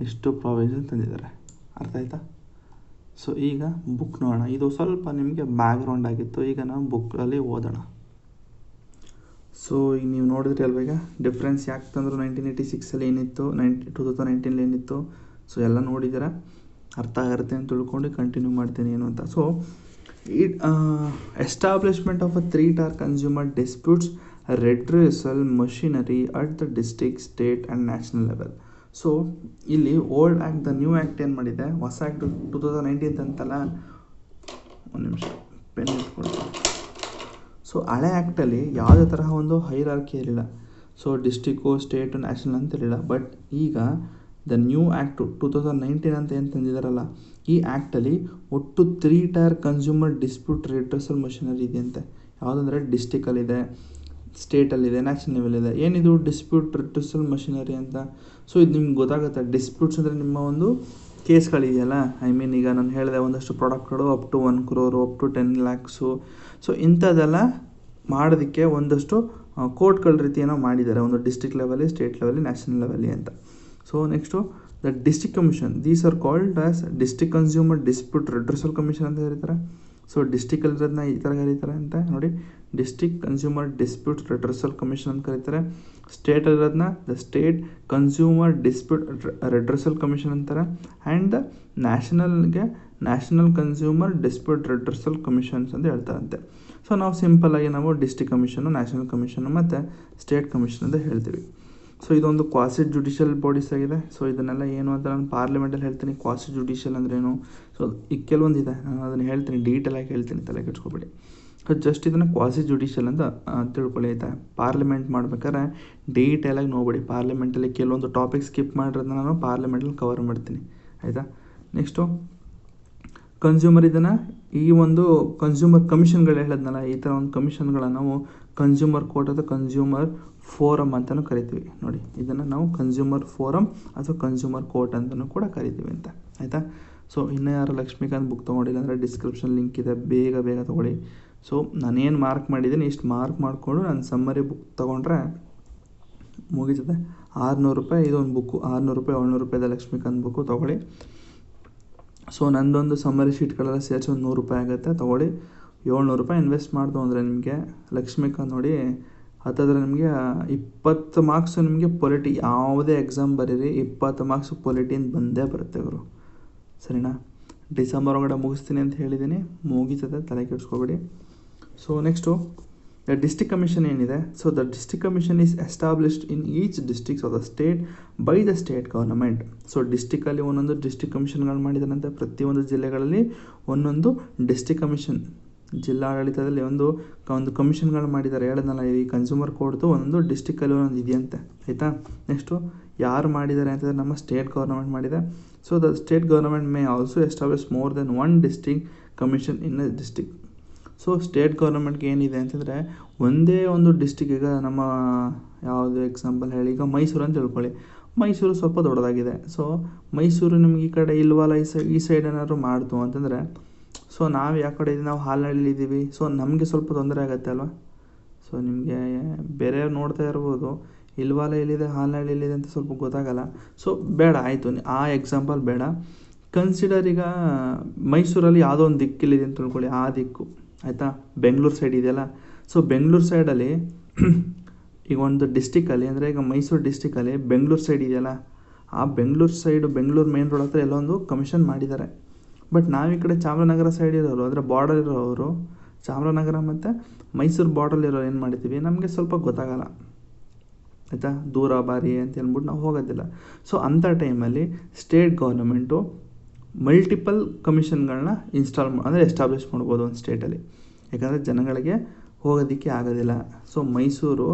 ಇಷ್ಟು ಪ್ರಾವಿಷನ್ ತಂದಿದ್ದಾರೆ, ಅರ್ಥ ಆಯ್ತಾ? ಸೊ ಈಗ ಬುಕ್ ನೋಡೋಣ. ಇದು ಸ್ವಲ್ಪ ನಿಮಗೆ ಬ್ಯಾಕ್ಗ್ರೌಂಡ್ ಆಗಿತ್ತು, ಈಗ ನಾವು ಬುಕ್ಕಲ್ಲಿ ಓದೋಣ. ಸೊ ಈಗ ನೀವು ನೋಡಿದ್ರಿ ಅಲ್ವ, ಈಗ ಡಿಫ್ರೆನ್ಸ್ ಯಾಕೆ ತಂದರು, 1986 ಏನಿತ್ತು, 2019 ಏನಿತ್ತು. ಸೊ ಎಲ್ಲ ನೋಡಿದ್ದೀರಾ, ಅರ್ಥ ಆಗಿರುತ್ತೆ ಅಂತ ತಿಳ್ಕೊಂಡು ಕಂಟಿನ್ಯೂ ಮಾಡ್ತೀನಿ ಏನು ಅಂತ. So establishment of a 3-tier consumer disputes redressal machinery at the district, state and national level. So ಇಲ್ಲಿ old act, the new act ಏನು ಮಾಡಿದೆ, ಹೊಸ ಆ್ಯಕ್ಟ್ 2019 ಅಂತಲ್ಲ, ಒಂದು ನಿಮಿಷ ಪೆನ್ ಇಟ್ಕೊಳ್ತೀನಿ. ಸೊ ಹಳೆ ಆ್ಯಕ್ಟಲ್ಲಿ ಯಾವುದೇ ತರಹ ಒಂದು ಹೈರಾರ್ಕಿ ಇರಲಿಲ್ಲ. ಸೊ ಡಿಸ್ಟ್ರಿಕ್ಕು, ಸ್ಟೇಟು, ನ್ಯಾಷನಲ್ ಅಂತ ಇರಲಿಲ್ಲ. ಬಟ್ ಈಗ ದ ನ್ಯೂ ಆ್ಯಕ್ಟು 2019 ಅಂತ ಏನು ತಂದಿದ್ದಾರಲ್ಲ, ಈ ಆ್ಯಕ್ಟಲ್ಲಿ ಒಟ್ಟು 3-tier consumer dispute redressal machinery ಇದೆಯಂತೆ. ಯಾವುದಂದರೆ ಡಿಸ್ಟ್ರಿಕಲ್ಲಿದೆ, ಸ್ಟೇಟಲ್ಲಿದೆ, ನ್ಯಾಷನಲ್ ಲೆವೆಲಿದೆ. ಏನಿದು ಡಿಸ್ಪ್ಯೂಟ್ ರೆಡ್ರೆಸಲ್ ಮಷಿನರಿ ಅಂತ? ಸೊ ಇದು ನಿಮ್ಗೆ ಗೊತ್ತಾಗುತ್ತೆ. ಡಿಸ್ಪ್ಯೂಟ್ಸ್ ಅಂದರೆ ನಿಮ್ಮ ಒಂದು ಕೇಸ್ಗಳಿದೆಯಲ್ಲ, ಐ ಮೀನ್ ಈಗ ನಾನು ಹೇಳಿದೆ ಒಂದಷ್ಟು ಪ್ರಾಡಕ್ಟ್ಗಳು up to 1 crore, up to 10 lakhs. So ಇಂಥದ್ದೆಲ್ಲ ಮಾಡೋದಕ್ಕೆ ಒಂದಷ್ಟು ಕೋರ್ಟ್ಗಳ ರೀತಿ ಏನೋ ಮಾಡಿದ್ದಾರೆ, ಒಂದು ಡಿಸ್ಟ್ರಿಕ್ಟ್ ಲೆವೆಲಿ, ಸ್ಟೇಟ್ ಲೆವೆಲಿ, ನ್ಯಾಷನಲ್ ಲೆವೆಲಿ ಅಂತ. So next the district commission, these are called as district consumer dispute redressal commission ಅಂತ ಕರೀತಾರೆ. ಸೊ ಡಿಸ್ಟ್ರಿಕ್ಟಲ್ಲಿರೋದನ್ನ ಈ ಥರ ಕರೀತಾರೆ ಅಂತ ನೋಡಿ, district consumer dispute redressal commission ಅಂತ ಕರೀತಾರೆ. ಸ್ಟೇಟಲ್ಲಿರೋದನ್ನ the state consumer dispute redressal commission ಅಂತಾರೆ. And the ನ್ಯಾಷನಲ್ಗೆ national consumer dispute redressal commissions ಅಂತ ಹೇಳ್ತಾರಂತೆ. ಸೊ ನಾವು ಸಿಂಪಲ್ಲಾಗಿ ನಾವು ಡಿಸ್ಟ್ರಿಕ್ಟ್ ಕಮಿಷನು, ನ್ಯಾಷನಲ್ ಕಮಿಷನು ಮತ್ತು ಸ್ಟೇಟ್ ಕಮಿಷನ್ ಅಂತ ಹೇಳ್ತೀವಿ. ಸೊ ಇದೊಂದು ಕ್ವಾಸಿ ಜುಡಿಷಿಯಲ್ ಬಾಡೀಸ್ ಆಗಿದೆ. ಸೊ ಇದನ್ನೆಲ್ಲ ಏನು ಅಂತ ನಾನು ಪಾರ್ಲಿಮೆಂಟಲ್ಲಿ ಹೇಳ್ತೀನಿ, ಕ್ವಾಸಿ ಜುಡಿಷಿಯಲ್ ಅಂದ್ರೇನು. ಸೊ ಈಗ ಕೆಲವೊಂದಿದೆ, ನಾನು ಅದನ್ನು ಹೇಳ್ತೀನಿ, ಡೀಟೇಲಾಗಿ ಹೇಳ್ತೀನಿ, ತಲೆ ಕೆಡ್ಸ್ಕೊಬೇಡಿ. ಸೊ ಜಸ್ಟ್ ಇದನ್ನು ಕ್ವಾಸಿ ಜುಡಿಷಿಯಲ್ ಅಂತ ತಿಳ್ಕೊಳ್ಳಿ, ಆಯಿತಾ. ಪಾರ್ಲಿಮೆಂಟ್ ಮಾಡ್ಬೇಕಾದ್ರೆ ಡೀಟೇಲಾಗಿ ನೋಡ್ಬೇಡಿ. ಪಾರ್ಲಿಮೆಂಟಲ್ಲಿ ಕೆಲವೊಂದು ಟಾಪಿಕ್ ಸ್ಕಿಪ್ ಮಾಡಿರೋದನ್ನ ನಾನು ಪಾರ್ಲಿಮೆಂಟಲ್ಲಿ ಕವರ್ ಮಾಡ್ತೀನಿ, ಆಯಿತಾ. ನೆಕ್ಸ್ಟು ಕನ್ಸ್ಯೂಮರ್, ಇದನ್ನು ಈ ಒಂದು ಕನ್ಸ್ಯೂಮರ್ ಕಮಿಷನ್ಗಳು ಹೇಳಿದ್ನಲ್ಲ, ಈ ಥರ ಒಂದು ಕಮಿಷನ್ಗಳನ್ನು ನಾವು ಕನ್ಸ್ಯೂಮರ್ ಕೋರ್ಟ್ ಅಥವಾ ಕನ್ಸ್ಯೂಮರ್ ಫೋರಮ್ ಅಂತಲೂ ಕರಿತೀವಿ. ನೋಡಿ, ಇದನ್ನು ನಾವು ಕನ್ಸ್ಯೂಮರ್ ಫೋರಮ್ ಅಥವಾ ಕನ್ಸ್ಯೂಮರ್ ಕೋರ್ಟ್ ಅಂತಲೂ ಕೂಡ ಕರಿತೀವಿ ಅಂತ, ಆಯಿತಾ. ಸೊ ಇನ್ನೂ ಯಾರು ಲಕ್ಷ್ಮೀಕಾಂತ್ ಬುಕ್ ತೊಗೊಂಡಿಲ್ಲ ಅಂದರೆ ಡಿಸ್ಕ್ರಿಪ್ಷನ್ ಲಿಂಕ್ ಇದೆ, ಬೇಗ ತೊಗೊಳ್ಳಿ. ಸೊ ನಾನೇನು ಮಾರ್ಕ್ ಮಾಡಿದ್ದೀನಿ ಇಷ್ಟು ಮಾರ್ಕ್ ಮಾಡಿಕೊಂಡು ನಾನು ಸಮ್ಮರಿ ಬುಕ್ ತೊಗೊಂಡ್ರೆ ಮುಗೀತದೆ. 600 ರೂಪಾಯಿ ಇದೊಂದು ಬುಕ್ಕು, 600 ರೂಪಾಯಿ 700 ರೂಪಾಯಿದ ಲಕ್ಷ್ಮೀಕಾಂತ್ ಬುಕ್ಕು ತೊಗೊಳ್ಳಿ. ಸೊ ನಂದೊಂದು ಸಮ್ಮರಿ ಶೀಟ್ಗಳೆಲ್ಲ ಸೇರಿಸಿ ಒಂದು 100 ರೂಪಾಯಿ ಆಗುತ್ತೆ, ತೊಗೊಳ್ಳಿ. 700 ರೂಪಾಯಿ ಇನ್ವೆಸ್ಟ್ ಮಾಡ್ತು ಅಂದರೆ ನಿಮಗೆ ಲಕ್ಷ್ಮೀಕಾಂತ್ ನೋಡಿ ಹತ್ತದ್ರೆ ನಿಮಗೆ 20 ಮಾರ್ಕ್ಸು ನಿಮಗೆ ಪೊಲಿಟಿ, ಯಾವುದೇ ಎಕ್ಸಾಮ್ ಬರೀರಿ 20 ಮಾರ್ಕ್ಸು ಪೊಲಿಟಿಯಿಂದ ಬಂದೇ ಬರುತ್ತೆ ಗುರು, ಸರಿನಾ. ಡಿಸೆಂಬರ್ ಒಳಗಡೆ ಮುಗಿಸ್ತೀನಿ ಅಂತ ಹೇಳಿದ್ದೀನಿ, ಮುಗೀತದೆ, ತಲೆ ಕೆಡಿಸ್ಕೋಬೇಡಿ. So next the district commission ಏನಿದೆ. So the district commission is established in each districts of the state by the state government. So ಡಿಸ್ಟ್ರಿಕ್ಕಲ್ಲಿ ಒಂದೊಂದು ಡಿಸ್ಟ್ರಿಕ್ಟ್ ಕಮಿಷನ್ಗಳು ಮಾಡಿದಾರಂತೆ. ಪ್ರತಿಯೊಂದು ಜಿಲ್ಲೆಗಳಲ್ಲಿ ಒಂದೊಂದು ಡಿಸ್ಟ್ರಿಕ್ಟ್ ಕಮಿಷನ್, ಜಿಲ್ಲಾಡಳಿತದಲ್ಲಿ ಒಂದು ಕಮಿಷನ್ಗಳು ಮಾಡಿದ್ದಾರೆ. ಹೇಳಿದ್ನಲ್ಲ, ಈ ಕನ್ಸ್ಯೂಮರ್ ಕೋರ್ಟ್ದು ಒಂದೊಂದು ಡಿಸ್ಟ್ರಿಕ್ಕಲ್ಲಿ ಒಂದೊಂದು ಇದೆಯಂತೆ, ಆಯಿತಾ. ನೆಕ್ಸ್ಟು ಯಾರು ಮಾಡಿದ್ದಾರೆ ಅಂತಂದರೆ ನಮ್ಮ ಸ್ಟೇಟ್ ಗೌರ್ನಮೆಂಟ್ ಮಾಡಿದೆ. So the state government may also establish more than 1 district commission in a district. So state ಗೌರ್ನಮೆಂಟ್ಗೆ ಏನಿದೆ ಅಂತಂದರೆ ಒಂದೇ ಒಂದು ಡಿಸ್ಟ್ರಿಕ್, ಈಗ ನಮ್ಮ ಯಾವುದು ಎಕ್ಸಾಂಪಲ್ ಹೇಳಿ, ಈಗ ಮೈಸೂರು ಅಂತ ತಿಳ್ಕೊಳ್ಳಿ. ಮೈಸೂರು ಸ್ವಲ್ಪ ದೊಡ್ಡದಾಗಿದೆ. ಸೊ ಮೈಸೂರು ನಿಮ್ಗೆ ಈ ಕಡೆ ಇಲ್ವಲ್ಲ, ಈ ಸೈಡ್ ಏನಾದ್ರು ಮಾಡ್ತು ಅಂತಂದರೆ, ಸೊ ನಾವು ಯಾವ ಕಡೆ ಇದ್ದೀವಿ, ನಾವು ಹಾಲ್ನಳ್ಳಿ ಇದ್ದೀವಿ. ಸೊ ನಮಗೆ ಸ್ವಲ್ಪ ತೊಂದರೆ ಆಗುತ್ತೆ ಅಲ್ವಾ. ಸೊ ನಿಮಗೆ ಬೇರೆಯವ್ರು ನೋಡ್ತಾ ಇರ್ಬೋದು, ಇಲ್ವಲ್ಲ ಇಲ್ಲಿದೆ, ಹಾಲ್ನಳ್ಳಿ ಇಲ್ಲಿದೆ ಅಂತ ಸ್ವಲ್ಪ ಗೊತ್ತಾಗಲ್ಲ. ಸೊ ಬೇಡ, ಆಯಿತು, ಆ ಎಕ್ಸಾಂಪಲ್ ಬೇಡ. ಕನ್ಸಿಡರ್ ಈಗ ಮೈಸೂರಲ್ಲಿ ಯಾವುದೋ ಒಂದು ದಿಕ್ಕಿಲ್ಲಿದೆ ಅಂತ ತಿಳ್ಕೊಳ್ಳಿ, ಆ ದಿಕ್ಕು, ಆಯಿತಾ. ಬೆಂಗಳೂರು ಸೈಡ್ ಇದೆಯಲ್ಲ. ಸೊ ಬೆಂಗಳೂರು ಸೈಡಲ್ಲಿ ಈಗ ಒಂದು ಡಿಸ್ಟಿಕಲ್ಲಿ, ಅಂದರೆ ಈಗ ಮೈಸೂರು ಡಿಸ್ಟಿಕಲ್ಲಿ ಬೆಂಗಳೂರು ಸೈಡ್ ಇದೆಯಲ್ಲ, ಆ Bengaluru side, Bengaluru main road ಹತ್ರ ಎಲ್ಲೊಂದು ಕಮಿಷನ್ ಮಾಡಿದ್ದಾರೆ. ಬಟ್ ನಾವು ಈ ಕಡೆ ಚಾಮರಾಜನಗರ ಸೈಡ್ ಇರೋರು, ಅಂದರೆ ಬಾರ್ಡರ್ ಇರೋರು, ಚಾಮರಾಜನಗರ ಮತ್ತು ಮೈಸೂರು ಬಾರ್ಡರ್ಲಿರೋರು ಏನು ಮಾಡ್ತೀವಿ, ನಮಗೆ ಸ್ವಲ್ಪ ಗೊತ್ತಾಗಲ್ಲ, ಆಯಿತಾ. ದೂರ ಬಾರಿ ಅಂತ ಹೇಳ್ಬಿಟ್ಟು ನಾವು ಹೋಗೋದಿಲ್ಲ. ಸೊ ಅಂಥ ಟೈಮಲ್ಲಿ ಸ್ಟೇಟ್ ಗೌರ್ನಮೆಂಟು ಮಲ್ಟಿಪಲ್ ಕಮಿಷನ್ಗಳನ್ನ ಅಂದರೆ ಎಸ್ಟಾಬ್ಲಿಷ್ ಮಾಡ್ಬೋದು ಒಂದು ಸ್ಟೇಟಲ್ಲಿ, ಯಾಕಂದರೆ ಜನಗಳಿಗೆ ಹೋಗೋದಕ್ಕೆ ಆಗೋದಿಲ್ಲ. ಸೊ ಮೈಸೂರು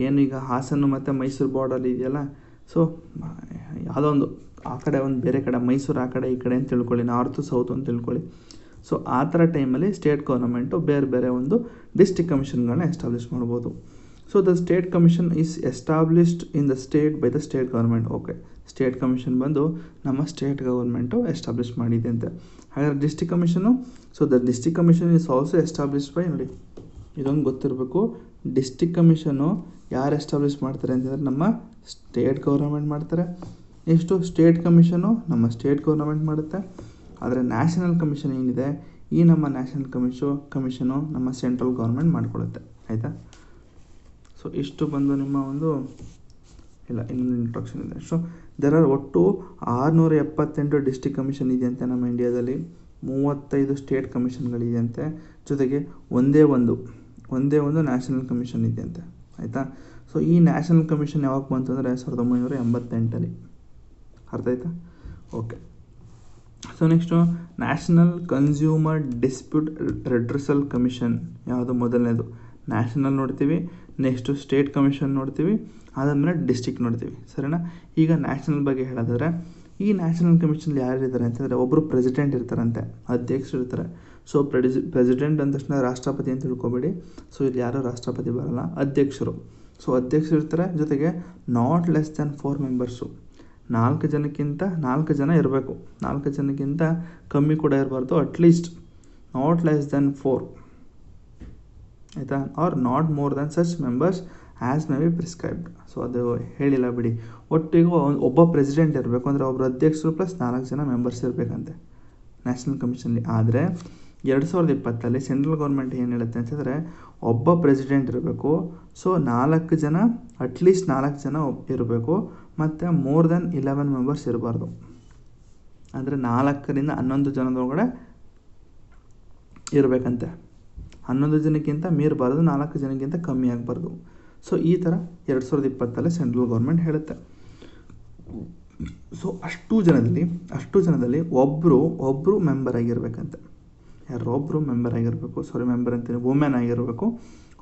ಏನು ಈಗ ಹಾಸನ ಮತ್ತು ಮೈಸೂರು ಬಾರ್ಡಲ್ಲಿ ಇದೆಯಲ್ಲ, ಸೊ ಯಾವುದೋ ಒಂದು ಆ ಕಡೆ ಒಂದು ಬೇರೆ ಕಡೆ, ಮೈಸೂರು ಆ ಕಡೆ ಈ ಕಡೆ ಅಂತ ತಿಳ್ಕೊಳ್ಳಿ, ನಾರ್ತು ಸೌತ್ ಅಂತ ತಿಳ್ಕೊಳ್ಳಿ. ಸೊ ಆ ಥರ ಟೈಮಲ್ಲಿ ಸ್ಟೇಟ್ ಗೌರ್ನಮೆಂಟು ಬೇರೆ ಒಂದು ಡಿಸ್ಟ್ರಿಕ್ಟ್ ಕಮಿಷನ್ಗಳನ್ನ ಎಸ್ಟಾಬ್ಲಿಷ್ ಮಾಡ್ಬೋದು. So the state commission is established in the state by the state government. Okay, state commission ಬಂದು ನಮ್ಮ ಸ್ಟೇಟ್ ಗೌರ್ಮೆಂಟು ಎಸ್ಟಾಬ್ಲಿಷ್ ಮಾಡಿದೆ ಅಂತ. ಹಾಗಾದ್ರೆ district commission, so the district commission is also establish by, ನೋಡಿ ಇದೊಂದು ಗೊತ್ತಿರಬೇಕು, ಡಿಸ್ಟ್ರಿಕ್ಟ್ ಕಮಿಷನು ಯಾರು ಎಸ್ಟಾಬ್ಲಿಷ್ ಮಾಡ್ತಾರೆ ಅಂತಂದರೆ ನಮ್ಮ ಸ್ಟೇಟ್ ಗೌರ್ಮೆಂಟ್ ಮಾಡ್ತಾರೆ. ನೆಕ್ಸ್ಟು ಸ್ಟೇಟ್ ಕಮಿಷನು ನಮ್ಮ ಸ್ಟೇಟ್ ಗೌರ್ಮೆಂಟ್ ಮಾಡುತ್ತೆ. ಆದರೆ ನ್ಯಾಷನಲ್ ಕಮಿಷನ್ ಏನಿದೆ, ಈ ನಮ್ಮ ನ್ಯಾಷನಲ್ ಕಮಿಷನು ನಮ್ಮ ಸೆಂಟ್ರಲ್ ಗೌರ್ಮೆಂಟ್ ಮಾಡಿಕೊಳ್ಳುತ್ತೆ, ಆಯಿತಾ. ಸೊ ಇಷ್ಟು ಬಂದು ನಿಮ್ಮ ಒಂದು ಇನ್ನೊಂದು ಇಂಟ್ರೊಡಕ್ಷನ್ ಇದೆ. ಸೊ ದೇರ್ ಆರ್ ಒಟ್ಟು 678 ಡಿಸ್ಟ್ರಿಕ್ಟ್ ಕಮಿಷನ್ ಇದೆಯಂತೆ ನಮ್ಮ ಇಂಡಿಯಾದಲ್ಲಿ. 35 ಸ್ಟೇಟ್ ಕಮಿಷನ್ಗಳಿದೆಯಂತೆ, ಜೊತೆಗೆ ಒಂದೇ ಒಂದು ನ್ಯಾಷನಲ್ ಕಮಿಷನ್ ಇದೆಯಂತೆ, ಆಯಿತಾ. ಸೊ ಈ ನ್ಯಾಷನಲ್ ಕಮಿಷನ್ ಯಾವಾಗ ಬಂತು ಅಂದರೆ 1988 ಅರ್ಥ ಆಯ್ತಾ. Okay. So next national consumer dispute redressal commission ಯಾವುದು ಮೊದಲನೇದು. ನ್ಯಾಷನಲ್ ನೋಡ್ತೀವಿ, ನೆಕ್ಸ್ಟು ಸ್ಟೇಟ್ ಕಮಿಷನ್ ನೋಡ್ತೀವಿ, ಅದಾದಮೇಲೆ ಡಿಸ್ಟ್ರಿಕ್ಟ್ ನೋಡ್ತೀವಿ, ಸರಿನಾ. ಈಗ ನ್ಯಾಷನಲ್ ಬಗ್ಗೆ ಹೇಳೋದಾದರೆ ಈ ನ್ಯಾಷನಲ್ ಕಮಿಷನಲ್ಲಿ ಯಾರು ಇರ್ತಾರೆ ಅಂತಂದರೆ ಒಬ್ಬರು ಪ್ರೆಸಿಡೆಂಟ್ ಇರ್ತಾರಂತೆ, ಅಧ್ಯಕ್ಷರು ಇರ್ತಾರೆ. ಸೊ ಪ್ರೆಸಿಡೆಂಟ್ ಅಂದ ತಕ್ಷಣ ರಾಷ್ಟ್ರಪತಿ ಅಂತ ತಿಳ್ಕೊಬೇಡಿ. ಸೊ ಇಲ್ಲಿ ಯಾರೂ ರಾಷ್ಟ್ರಪತಿ ಬರಲ್ಲ, ಅಧ್ಯಕ್ಷರು. ಸೊ ಅಧ್ಯಕ್ಷರು ಇರ್ತಾರೆ, ಜೊತೆಗೆ ನಾಟ್ ಲೆಸ್ ದ್ಯಾನ್ 4 ಮೆಂಬರ್ಸು, 4 ಜನ ಇರಬೇಕು, 4 ಜನಕ್ಕಿಂತ ಕಮ್ಮಿ ಕೂಡ ಇರಬಾರ್ದು, ಅಟ್ಲೀಸ್ಟ್ ನಾಟ್ ಲೆಸ್ ದ್ಯಾನ್ 4, ಆಯಿತಾ, or not more than such members as may be prescribed. So ಅದು ಹೇಳಿಲ್ಲ ಬಿಡಿ. ಒಟ್ಟಿಗೂ ಒಬ್ಬ ಪ್ರೆಸಿಡೆಂಟ್ ಇರಬೇಕು, ಅಂದರೆ ಒಬ್ಬರು ಅಧ್ಯಕ್ಷರು ಪ್ಲಸ್ 4 ಜನ ಮೆಂಬರ್ಸ್ ಇರಬೇಕಂತೆ ನ್ಯಾಷನಲ್ ಕಮಿಷನಲ್ಲಿ. ಆದರೆ 2020 ಸೆಂಟ್ರಲ್ ಗೌರ್ಮೆಂಟ್ ಏನು ಹೇಳುತ್ತೆ ಅಂತಂದರೆ ಒಬ್ಬ ಪ್ರೆಸಿಡೆಂಟ್ ಇರಬೇಕು, ಸೊ 4 ಜನ ಅಟ್ಲೀಸ್ಟ್ 4 ಜನ ಇರಬೇಕು, ಮತ್ತು ಮೋರ್ ದ್ಯಾನ್ 11 ಮೆಂಬರ್ಸ್ ಇರಬಾರ್ದು. ಅಂದರೆ 4ರಿಂದ 11 ಜನದೊಳಗಡೆ ಇರಬೇಕಂತೆ, 11 ಜನಕ್ಕಿಂತ ಮೀರಬಾರ್ದು, 4 ಜನಕ್ಕಿಂತ ಕಮ್ಮಿ ಆಗಬಾರ್ದು. ಸೊ ಈ ಥರ 2020 ಸೆಂಟ್ರಲ್ ಗೌರ್ಮೆಂಟ್ ಹೇಳುತ್ತೆ. ಸೊ ಅಷ್ಟು ಜನದಲ್ಲಿ ಒಬ್ಬರು ಮೆಂಬರ್ ಆಗಿರಬೇಕಂತೆ. ಯಾರೊಬ್ಬರು ಮೆಂಬರ್ ಆಗಿರಬೇಕು, ಮೆಂಬರ್ ಅಂತೀನಿ, ವುಮೆನ್ ಆಗಿರಬೇಕು,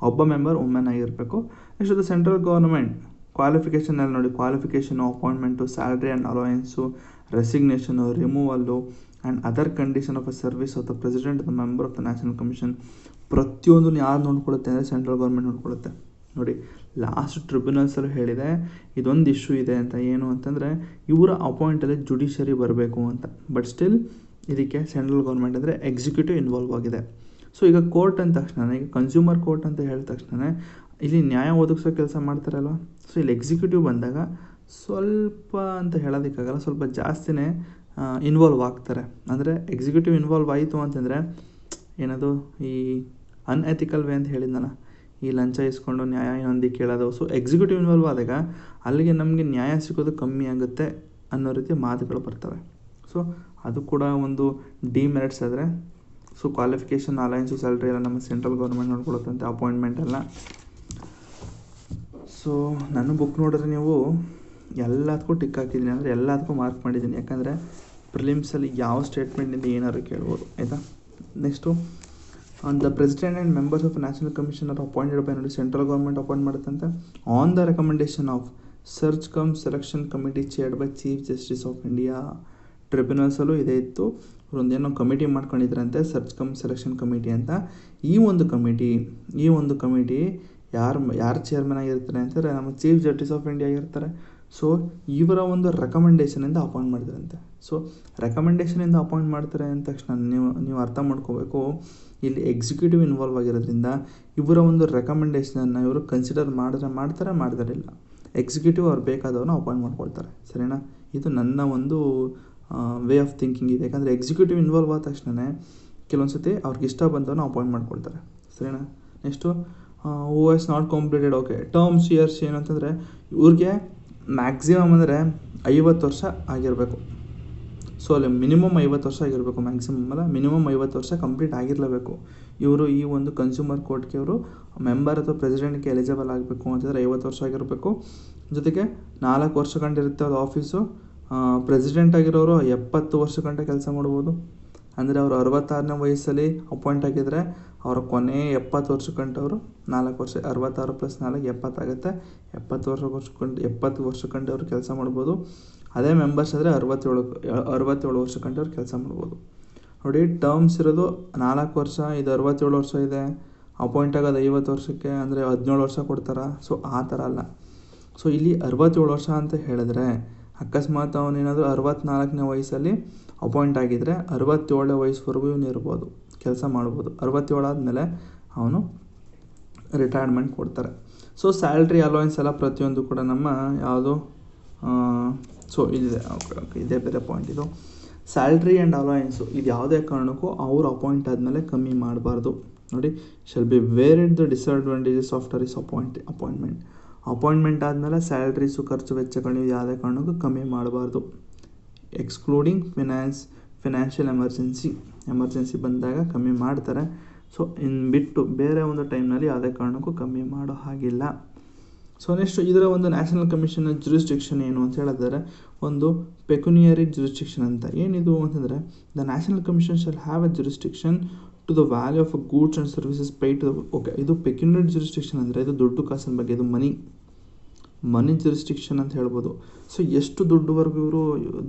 ಒಬ್ಬ ಮೆಂಬರ್ ವುಮೆನ್ ಆಗಿರಬೇಕು. ನೆಕ್ಸ್ಟ್ ಸೆಂಟ್ರಲ್ ಗೌರ್ಮೆಂಟ್ ಕ್ವಾಲಿಫಿಕೇಷನಲ್ಲಿ ನೋಡಿ, qualification, appointment, salary and allowance, resignation, removal and other condition of a service of the president the member of the national commission. ಪ್ರತಿಯೊಂದನ್ನು ಯಾರು ನೋಡ್ಕೊಳ್ಳುತ್ತೆ ಅಂದರೆ ಸೆಂಟ್ರಲ್ ಗೌರ್ಮೆಂಟ್ ನೋಡ್ಕೊಳ್ಳುತ್ತೆ. ನೋಡಿ, ಲಾಸ್ಟ್ ಟ್ರಿಬ್ಯುನಲ್ಸಲ್ಲೂ ಹೇಳಿದೆ ಇದೊಂದು ಇಶ್ಯೂ ಇದೆ ಅಂತ. ಏನು ಅಂತಂದರೆ ಇವರ ಅಪಾಯಿಂಟಲ್ಲಿ ಜುಡಿಷರಿ ಬರಬೇಕು ಅಂತ. ಬಟ್ ಸ್ಟಿಲ್ ಇದಕ್ಕೆ ಸೆಂಟ್ರಲ್ ಗೌರ್ಮೆಂಟ್ ಅಂದರೆ ಎಕ್ಸಿಕ್ಯೂಟಿವ್ ಇನ್ವಾಲ್ವ್ ಆಗಿದೆ. ಸೊ ಈಗ ಕೋರ್ಟ್ ಅಂದ ತಕ್ಷಣ, ಈಗ ಕನ್ಸ್ಯೂಮರ್ ಕೋರ್ಟ್ ಅಂತ ಹೇಳಿದ ತಕ್ಷಣ ಇಲ್ಲಿ ನ್ಯಾಯ ಒದಗಿಸೋ ಕೆಲಸ ಮಾಡ್ತಾರಲ್ವ. ಸೊ ಇಲ್ಲಿ ಎಕ್ಸಿಕ್ಯೂಟಿವ್ ಬಂದಾಗ ಸ್ವಲ್ಪ ಅಂತ ಹೇಳೋದಕ್ಕಾಗಲ್ಲ, ಸ್ವಲ್ಪ ಜಾಸ್ತಿನೇ ಇನ್ವಾಲ್ವ್ ಆಗ್ತಾರೆ. ಅಂದರೆ ಎಕ್ಸಿಕ್ಯೂಟಿವ್ ಇನ್ವಾಲ್ವ್ ಆಯಿತು ಅಂತಂದರೆ ಏನದು ಈ ಅನ್ಎಥಿಕಲ್ ವೇ ಅಂತ ಹೇಳಿದ್ನಲ್ಲ, ಈ ಲಂಚ ಇಸ್ಕೊಂಡು ನ್ಯಾಯ ಇನ್ನೊಂದು ಕೇಳೋದು. ಸೊ ಎಕ್ಸಿಕ್ಯೂಟಿವ್ ಇನ್ವಾಲ್ವ್ ಆದಾಗ ಅಲ್ಲಿಗೆ ನಮಗೆ ನ್ಯಾಯ ಸಿಗೋದು ಕಮ್ಮಿ ಆಗುತ್ತೆ ಅನ್ನೋ ರೀತಿ ಮಾತುಗಳು ಬರ್ತವೆ. ಸೊ ಅದು ಕೂಡ ಒಂದು ಡಿಮೆರಿಟ್ಸ್ ಆದರೆ. ಸೊ ಕ್ವಾಲಿಫಿಕೇಷನ್, ಅಲೈನ್ಸು, ಸ್ಯಾಲ್ರಿ ಎಲ್ಲ ನಮ್ಮ ಸೆಂಟ್ರಲ್ ಗೌರ್ಮೆಂಟ್ ನೋಡ್ಕೊಳುತ್ತಂತೆ, ಅಪಾಯಿಂಟ್ಮೆಂಟ್ ಎಲ್ಲ. ಸೊ ನನ್ನ ಬುಕ್ ನೋಡಿದ್ರೆ ನೀವು ಎಲ್ಲದಕ್ಕೂ ಟಿಕ್ ಹಾಕಿದ್ದೀನಿ, ಅಂದರೆ ಎಲ್ಲದಕ್ಕೂ ಮಾರ್ಕ್ ಮಾಡಿದ್ದೀನಿ. ಯಾಕಂದರೆ ಪ್ರಿಲಿಮ್ಸಲ್ಲಿ ಯಾವ ಸ್ಟೇಟ್ಮೆಂಟಿಂದ ಏನಾದ್ರು ಕೇಳ್ಬೋದು, ಆಯಿತಾ. Next the president and members of national commission are appointed by ನೋಡಿ, ಸೆಂಟ್ರಲ್ ಗೌರ್ಮೆಂಟ್ ಅಪಾಯಿಂಟ್ ಮಾಡುತ್ತಂತೆ on the recommendation of search cum selection committee chaired by chief justice of India. ಟ್ರಿಬ್ಯುನಲ್ಸಲ್ಲೂ ಇದೇ ಇತ್ತು, ಒಂದೇನೋ ಕಮಿಟಿ ಮಾಡ್ಕೊಂಡಿದ್ರಂತೆ, ಸರ್ಚ್ ಕಮ್ ಸೆಲೆಕ್ಷನ್ ಕಮಿಟಿ ಅಂತ. ಈ ಒಂದು ಕಮಿಟಿ ಯಾರು ಚೇರ್ಮನ್ ಆಗಿರ್ತಾರೆ ಅಂತಂದರೆ ನಮ್ಮ ಚೀಫ್ ಜಸ್ಟಿಸ್ ಆಫ್ ಇಂಡಿಯಾ ಆಗಿರ್ತಾರೆ. ಸೊ ಇವರ ಒಂದು ರೆಕಮೆಂಡೇಷನಿಂದ ಅಪಾಯಿಂಟ್ ಮಾಡಿದ್ರಂತೆ. ಸೊ ರೆಕಮೆಂಡೇಷನಿಂದ ಅಪಾಯಿಂಟ್ ಮಾಡ್ತಾರೆ ಅಂದ ತಕ್ಷಣ ನೀವು ಅರ್ಥ ಮಾಡ್ಕೋಬೇಕು, ಇಲ್ಲಿ ಎಕ್ಸಿಕ್ಯೂಟಿವ್ ಇನ್ವಾಲ್ವ್ ಆಗಿರೋದ್ರಿಂದ ಇವರ ಒಂದು ರೆಕಮೆಂಡೇಷನನ್ನು ಇವರು ಕನ್ಸಿಡರ್ ಮಾಡ್ತಾರಿಲ್ಲ. ಎಕ್ಸಿಕ್ಯೂಟಿವ್ ಅವ್ರು ಬೇಕಾದವ್ರನ್ನ ಅಪಾಯಿಂಟ್ ಮಾಡ್ಕೊಳ್ತಾರೆ, ಸರಿನಾ. ಇದು ನನ್ನ ಒಂದು ವೇ ಆಫ್ ಥಿಂಕಿಂಗ್ ಇದೆ. ಯಾಕಂದರೆ ಎಕ್ಸಿಕ್ಯೂಟಿವ್ ಇನ್ವಾಲ್ವ್ ಆದ ತಕ್ಷಣ ಕೆಲವೊಂದು ಸತಿ ಅವ್ರಿಗೆ ಇಷ್ಟ ಬಂದವನ್ನ ಅಪಾಯಿಂಟ್ ಮಾಡ್ಕೊಳ್ತಾರೆ, ಸರಿನಾ. Next who has not completed. Okay, terms years ಏನಂತಂದರೆ ಇವ್ರಿಗೆ ಮ್ಯಾಕ್ಸಿಮಮ್ ಅಂದರೆ 50 ವರ್ಷ ಆಗಿರಬೇಕು. ಸೊ ಅಲ್ಲಿ ಮಿನಿಮಮ್ 50 ವರ್ಷ ಆಗಿರಬೇಕು, ಮ್ಯಾಕ್ಸಿಮಮ್ ಅಲ್ಲ, ಮಿನಿಮಮ್ 50 ವರ್ಷ ಕಂಪ್ಲೀಟ್ ಆಗಿರಲೇಬೇಕು. ಇವರು ಈ ಒಂದು ಕನ್ಸ್ಯೂಮರ್ ಕೋರ್ಟ್ಗೆ ಇವರು ಮೆಂಬರ್ ಅಥವಾ ಪ್ರೆಸಿಡೆಂಟ್ಗೆ ಎಲಿಜಿಬಲ್ ಆಗಬೇಕು ಅಂತಂದರೆ 50 ವರ್ಷ ಆಗಿರಬೇಕು. ಜೊತೆಗೆ 4 ವರ್ಷ ಗಂಟೆ ಇರುತ್ತೆ ಅದು ಆಫೀಸು. ಪ್ರೆಸಿಡೆಂಟ್ ಆಗಿರೋರು 70 ವರ್ಷ ಗಂಟೆ ಕೆಲಸ ಮಾಡ್ಬೋದು. ಅಂದರೆ ಅವರು 66ನೇ ವಯಸ್ಸಲ್ಲಿ ಅಪಾಯಿಂಟ್ ಆಗಿದ್ದರೆ ಅವರ ಕೊನೆ 70 ವರ್ಷ ಗಂಟೆ ಅವರು 4 ವರ್ಷ 66 + 4 70 ಆಗುತ್ತೆ. 70 ವರ್ಷ ಗಂಟೆ ಅವರು ಕೆಲಸ ಮಾಡ್ಬೋದು. ಅದೇ ಮೆಂಬರ್ಸ್ ಆದರೆ 67 ವರ್ಷ ಗಂಟೆ ಅವ್ರು ಕೆಲಸ ಮಾಡ್ಬೋದು. ನೋಡಿ, ಟರ್ಮ್ಸ್ ಇರೋದು 4 ವರ್ಷ, ಇದು 67 ವರ್ಷ ಇದೆ. ಅಪಾಯಿಂಟ್ ಆಗೋದು 50 ವರ್ಷಕ್ಕೆ, ಅಂದರೆ 17 ವರ್ಷ ಕೊಡ್ತಾರೆ. ಸೊ ಆ ಥರ ಅಲ್ಲ. ಸೊ ಇಲ್ಲಿ 67 ವರ್ಷ ಅಂತ ಹೇಳಿದ್ರೆ ಅಕಸ್ಮಾತ್ ಅವನೇನಾದರೂ 64ನೇ ವಯಸ್ಸಲ್ಲಿ ಅಪಾಯಿಂಟ್ ಆಗಿದ್ದರೆ 67ನೇ ವಯಸ್ಸುವರೆಗೂ ಇವನು ಇರ್ಬೋದು, ಕೆಲಸ ಮಾಡ್ಬೋದು. 67 ಆದಮೇಲೆ ಅವನು ರಿಟೈರ್ಮೆಂಟ್ ಕೊಡ್ತಾರೆ. ಸೊ ಸ್ಯಾಲ್ರಿ ಅಲೋಯನ್ಸ್ ಎಲ್ಲ ಪ್ರತಿಯೊಂದು ಕೂಡ ನಮ್ಮ ಯಾವುದು ಸೊ ಇದಿದೆ. ಓಕೆ, ಇದೇ ಬೇರೆ ಪಾಯಿಂಟ್ ಇದು. ಸ್ಯಾಲ್ರಿ ಆ್ಯಂಡ್ ಅಲೋಯನ್ಸು ಇದು ಯಾವುದೇ ಕಾರಣಕ್ಕೂ ಅವರು ಅಪಾಯಿಂಟ್ ಆದಮೇಲೆ ಕಮ್ಮಿ ಮಾಡಬಾರ್ದು. ನೋಡಿ, shall be varied the disadvantages after is appointment ಆದಮೇಲೆ ಸ್ಯಾಲ್ರೀಸು ಖರ್ಚು ವೆಚ್ಚಗಳು ಯಾವುದೇ ಕಾರಣಕ್ಕೂ ಕಮ್ಮಿ ಮಾಡಬಾರ್ದು. ಎಕ್ಸ್ಕ್ಲೂಡಿಂಗ್ ಫಿನಾನ್ಷಿಯಲ್ ಎಮರ್ಜೆನ್ಸಿ ಬಂದಾಗ ಕಮ್ಮಿ ಮಾಡ್ತಾರೆ. ಸೊ ಬಿಟ್ಟು ಬೇರೆ ಒಂದು ಟೈಮ್ನಲ್ಲಿ ಯಾವುದೇ ಕಾರಣಕ್ಕೂ ಕಮ್ಮಿ ಮಾಡೋ ಹಾಗಿಲ್ಲ. ಸೊ ನೆಕ್ಸ್ಟ್ ಇದರ ಒಂದು ನ್ಯಾಷನಲ್ ಕಮಿಷನ್ನ ಜುರಿಸ್ಡಿಕ್ಷನ್ ಏನು ಅಂತ ಹೇಳಿದರೆ ಒಂದು ಪೆಕ್ಯುನಿಯರಿ ಜುರಿಸ್ಡಿಕ್ಷನ್ ಅಂತ. ಏನಿದು ಅಂತಂದರೆ the national commission shall have a jurisdiction to the value of goods and services paid to the okay. ಇದು ಪೆಕ್ಯುನಿಯರಿ ಜುರಿಸ್ಡಿಕ್ಷನ್ ಅಂದರೆ ಇದು ದುಡ್ಡು ಕಾಸಿನ ಬಗ್ಗೆ, ಇದು ಮನಿ ಜುರಿಸ್ಡಿಕ್ಷನ್ ಅಂತ ಹೇಳ್ಬೋದು. ಸೊ ಎಷ್ಟು ದುಡ್ಡಿನವರೆಗೂ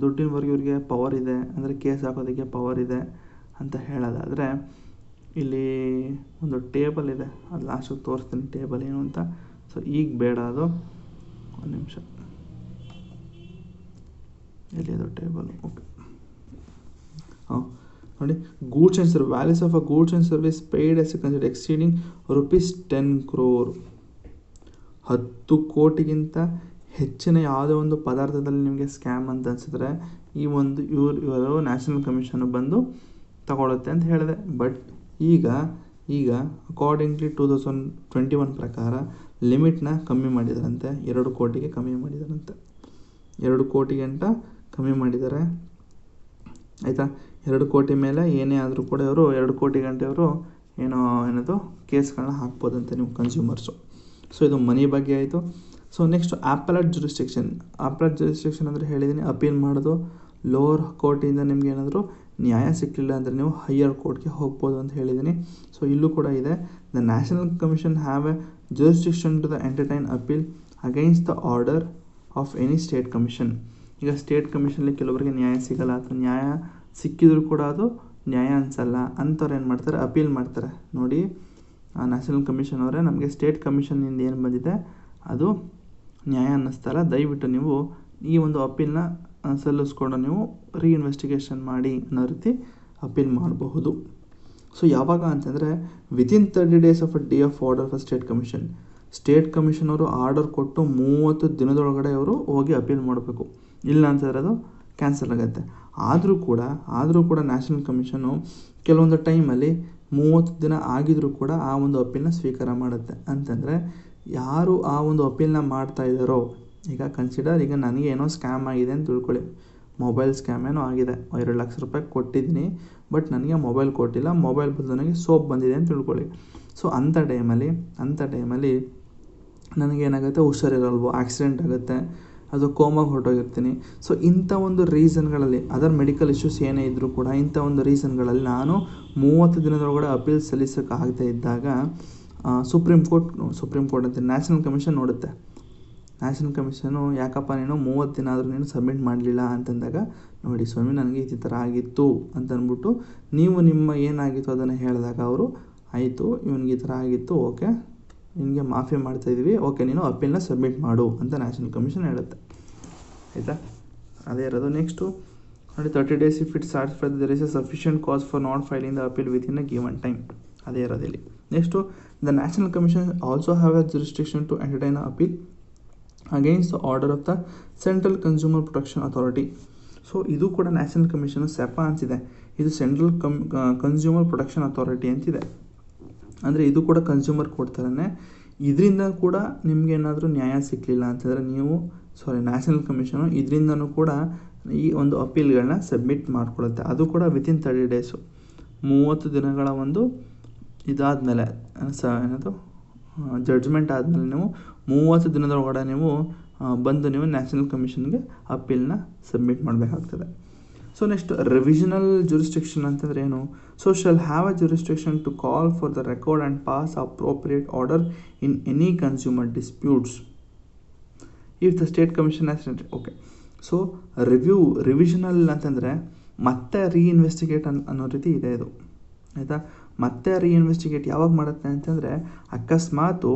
ಇವರಿಗೆ ಪವರ್ ಇದೆ ಅಂದರೆ ಕೇಸ್ ಹಾಕೋದಕ್ಕೆ ಪವರ್ ಇದೆ ಅಂತ ಹೇಳೋದಾದರೆ ಇಲ್ಲಿ ಒಂದು ಟೇಬಲ್ ಇದೆ, ಅದು ಲಾಸ್ಟಿಗೆ ತೋರಿಸ್ತೀನಿ ಟೇಬಲ್ ಏನು ಅಂತ. ಸೊ ಈಗ ಬೇಡ, ಅದು ಒಂದು ನಿಮಿಷ, ಎಲ್ಲಿ ಅದು ಟೇಬಲ್? ಓಕೆ, ನೋಡಿ, goods and service values of a goods and service paid as consider exceeding ₹10 crore. 10 ಕೋಟಿಗಿಂತ ಹೆಚ್ಚಿನ ಯಾವುದೇ ಒಂದು ಪದಾರ್ಥದಲ್ಲಿ ನಿಮಗೆ ಸ್ಕ್ಯಾಮ್ ಅಂತ ಅನಿಸಿದ್ರೆ ಇವರು ನ್ಯಾಷನಲ್ ಕಮಿಷನ್ ಬಂದು ತಗೊಳುತ್ತೆ ಅಂತ ಹೇಳಿದೆ. ಬಟ್ ಈಗ ಅಕಾರ್ಡಿಂಗ್ಲಿ 2021 ಪ್ರಕಾರ ಲಿಮಿಟ್ನ ಕಮ್ಮಿ ಮಾಡಿದಾರಂತೆ, 2 ಕೋಟಿಗೆ ಕಮ್ಮಿ ಮಾಡಿದಾರಂತೆ. 2 ಕೋಟಿಗಂಟ ಕಮ್ಮಿ ಮಾಡಿದ್ದಾರೆ, ಆಯಿತಾ. 2 ಕೋಟಿ ಮೇಲೆ ಏನೇ ಆದರೂ ಕೂಡ ಇವರು 2 ಕೋಟಿ ಗಂಟೆ ಇವರು ಏನದು ಕೇಸ್ಗಳನ್ನ ಹಾಕ್ಬೋದಂತೆ ನೀವು ಕನ್ಸ್ಯೂಮರ್ಸು. ಸೊ ಇದು ಮನಿ ಬಗ್ಗೆ ಆಯಿತು. ಸೊ ನೆಕ್ಸ್ಟ್ ಆಪಲೇಟ್ ಜುರಿಸ್ಡಿಕ್ಷನ್ ಅಂದರೆ ಹೇಳಿದ್ದೀನಿ, ಅಪೀಲ್ ಮಾಡೋದು. ಲೋವರ್ ಕೋರ್ಟಿಂದ ನಿಮ್ಗೆ ಏನಾದರೂ ನ್ಯಾಯ ಸಿಕ್ಕಲಿಲ್ಲ ಅಂದರೆ ನೀವು ಹೈಯರ್ ಕೋರ್ಟ್ಗೆ ಹೋಗ್ಬೋದು ಅಂತ ಹೇಳಿದ್ದೀನಿ. ಸೊ ಇಲ್ಲೂ ಕೂಡ ಇದೆ, the national commission have a jurisdiction to the entertain appeal against the order of any state commission. ಈಗ ಸ್ಟೇಟ್ ಕಮಿಷನಲ್ಲಿ ಕೆಲವರಿಗೆ ನ್ಯಾಯ ಸಿಗಲ್ಲ ಅಥವಾ ನ್ಯಾಯ ಸಿಕ್ಕಿದ್ರು ಕೂಡ ಅದು ನ್ಯಾಯ ಅನಿಸಲ್ಲ, ಅಂಥವ್ರು ಏನು ಮಾಡ್ತಾರೆ, ಅಪೀಲ್ ಮಾಡ್ತಾರೆ. ನೋಡಿ, ನ್ಯಾಷನಲ್ ಕಮಿಷನ್ ಅವರೇ ನಮಗೆ ಸ್ಟೇಟ್ ಕಮಿಷನ್ನಿಂದ ಏನು ಬಂದಿದೆ ಅದು ನ್ಯಾಯ ಅನ್ನಿಸ್ತಲ್ಲ, ದಯವಿಟ್ಟು ನೀವು ಈ ಒಂದು ಅಪೀಲ್ನ ಸಲ್ಲಿಸ್ಕೊಂಡು ನೀವು ರೀಇನ್ವೆಸ್ಟಿಗೇಷನ್ ಮಾಡಿ ಅನ್ನೋ ರೀತಿ ಅಪೀಲ್ ಮಾಡಬಹುದು. ಸೊ ಯಾವಾಗ ಅಂತಂದರೆ within 30 days of a day of order for state commission ಅವರು ಆರ್ಡರ್ ಕೊಟ್ಟು 30 ದಿನದೊಳಗಡೆ ಅವರು ಹೋಗಿ ಅಪೀಲ್ ಮಾಡಬೇಕು. ಇಲ್ಲ ಅಂತಂದರೆ ಅದು ಕ್ಯಾನ್ಸಲ್ ಆಗುತ್ತೆ. ಆದರೂ ಕೂಡ ನ್ಯಾಷನಲ್ ಕಮಿಷನು ಕೆಲವೊಂದು ಟೈಮಲ್ಲಿ 30 ದಿನ ಆಗಿದರೂ ಕೂಡ ಆ ಒಂದು ಅಪೀಲ್ನ ಸ್ವೀಕಾರ ಮಾಡುತ್ತೆ. ಅಂತಂದರೆ ಯಾರು ಆ ಒಂದು ಅಪೀಲ್ನ ಮಾಡ್ತಾ ಇದ್ದಾರೋ, ಈಗ ಕನ್ಸಿಡರ್, ಈಗ ನನಗೆ ಏನೋ ಸ್ಕ್ಯಾಮ್ ಆಗಿದೆ ಅಂತ ತಿಳ್ಕೊಳ್ಳಿ, ಮೊಬೈಲ್ ಸ್ಕ್ಯಾಮ್ ಏನೋ ಆಗಿದೆ, 2 ಲಕ್ಷ ರೂಪಾಯಿ ಕೊಟ್ಟಿದ್ದೀನಿ, ಬಟ್ ನನಗೆ ಮೊಬೈಲ್ ಕೊಟ್ಟಿಲ್ಲ, ಮೊಬೈಲ್ ಬದಲು ನನಗೆ ಸೋಪ್ ಬಂದಿದೆ ಅಂತ ತಿಳ್ಕೊಳ್ಳಿ. ಸೊ ಅಂಥ ಟೈಮಲ್ಲಿ ನನಗೇನಾಗುತ್ತೆ, ಹುಷಾರಿರಲ್ವೋ, ಆಕ್ಸಿಡೆಂಟ್ ಆಗುತ್ತೆ, ಅದು ಕೋಮಾಗಿ ಹೊರಟೋಗಿರ್ತೀನಿ. ಸೊ ಇಂಥ ಒಂದು ರೀಸನ್ಗಳಲ್ಲಿ ಅದರ್ ಮೆಡಿಕಲ್ ಇಶ್ಯೂಸ್ ಏನೇ ಇದ್ದರೂ ಕೂಡ ಇಂಥ ಒಂದು ರೀಸನ್ಗಳಲ್ಲಿ ನಾನು 30 ದಿನದೊಳಗಡೆ ಅಪೀಲ್ ಸಲ್ಲಿಸೋಕ್ಕಾಗದೇ ಇದ್ದಾಗ ಸುಪ್ರೀಂ ಕೋರ್ಟ್ ಅಂತ ನ್ಯಾಷನಲ್ ಕಮಿಷನ್ ನೋಡುತ್ತೆ. ನ್ಯಾಷನಲ್ ಕಮಿಷನು ಯಾಕಪ್ಪ ನೀನು 30 ದಿನ ಆದರೂ ನೀನು ಸಬ್ಮಿಟ್ ಮಾಡಲಿಲ್ಲ ಅಂತಂದಾಗ, ನೋಡಿ ಸ್ವಾಮಿ ನನಗೆ ಈ ಥರ ಆಗಿತ್ತು ಅಂತಂದ್ಬಿಟ್ಟು ನೀವು ನಿಮ್ಮ ಏನಾಗಿತ್ತು ಅದನ್ನು ಹೇಳಿದಾಗ ಅವರು ಆಯಿತು ಇವನಿಗೆ ಈ ಥರ ಆಗಿತ್ತು, ಓಕೆ ನಿನಗೆ ಮಾಫಿ ಮಾಡ್ತಾಯಿದ್ದೀವಿ, ಓಕೆ ನೀನು ಅಪೀಲ್ನ ಸಬ್ಮಿಟ್ ಮಾಡು ಅಂತ ನ್ಯಾಷನಲ್ ಕಮಿಷನ್ ಹೇಳುತ್ತೆ, ಆಯಿತಾ. ಅದೇ ಇರೋದು. ನೆಕ್ಸ್ಟು ನೋಡಿ, 30 days if it satisfy there is a sufficient cause for not filing the appeal within a given time. ಅದೇ ಇರೋದು ಇಲ್ಲಿ. Next the national commission also have a jurisdiction to entertain a appeal against the order of the central consumer protection authority. So ಇದು ಕೂಡ ನ್ಯಾಷನಲ್ ಕಮಿಷನ್ ಸೆಪಾ ಅಂತಿದೆ, ಇದು ಸೆಂಟ್ರಲ್ ಕನ್ಸ್ಯೂಮರ್ ಪ್ರೊಟೆಕ್ಷನ್ ಅಥಾರಿಟಿ ಅಂತಿದೆ. ಅಂದರೆ ಇದು ಕೂಡ ಕನ್ಸ್ಯೂಮರ್ ಕೊಡ್ತಾರೇ. ಇದರಿಂದ ಕೂಡ ನಿಮಗೇನಾದರೂ ನ್ಯಾಯ ಸಿಕ್ಕಲಿಲ್ಲ ಅಂತಂದರೆ ನ್ಯಾಷನಲ್ ಕಮಿಷನು ಇದರಿಂದನೂ ಕೂಡ ಈ ಒಂದು ಅಪೀಲ್ಗಳನ್ನ ಸಬ್ಮಿಟ್ ಮಾಡಿಕೊಡುತ್ತೆ. ಅದು ಕೂಡ ವಿತಿನ್ 30 days, 30 ದಿನಗಳ ಒಂದು ಇದಾದಮೇಲೆ ಜಡ್ಜ್ಮೆಂಟ್ ಆದಮೇಲೆ ನೀವು 30 ದಿನದೊಳಗಡೆ ನೀವು ಬಂದು ನೀವು ನ್ಯಾಷನಲ್ ಕಮಿಷನ್ಗೆ ಅಪೀಲ್ನ ಸಬ್ಮಿಟ್ ಮಾಡಬೇಕಾಗ್ತದೆ. ಸೊ ನೆಕ್ಸ್ಟ್ ರಿವಿಷನಲ್ ಜುರಿಸ್ಡಿಕ್ಷನ್ ಅಂತಂದರೆ ಏನು? So shall have a jurisdiction to call for the record and pass appropriate order in any consumer disputes if the state commission okay. So revisional ಅಂತಂದರೆ ಮತ್ತೆ ರೀಇನ್ವೆಸ್ಟಿಗೇಟ್ ಅನ್ನೋ ರೀತಿ ಇದೆ ಇದು, ಆಯಿತಾ. ಮತ್ತೆ ರೀಇನ್ವೆಸ್ಟಿಗೇಟ್ ಯಾವಾಗ ಮಾಡುತ್ತೆ ಅಂತಂದರೆ ಅಕಸ್ಮಾತು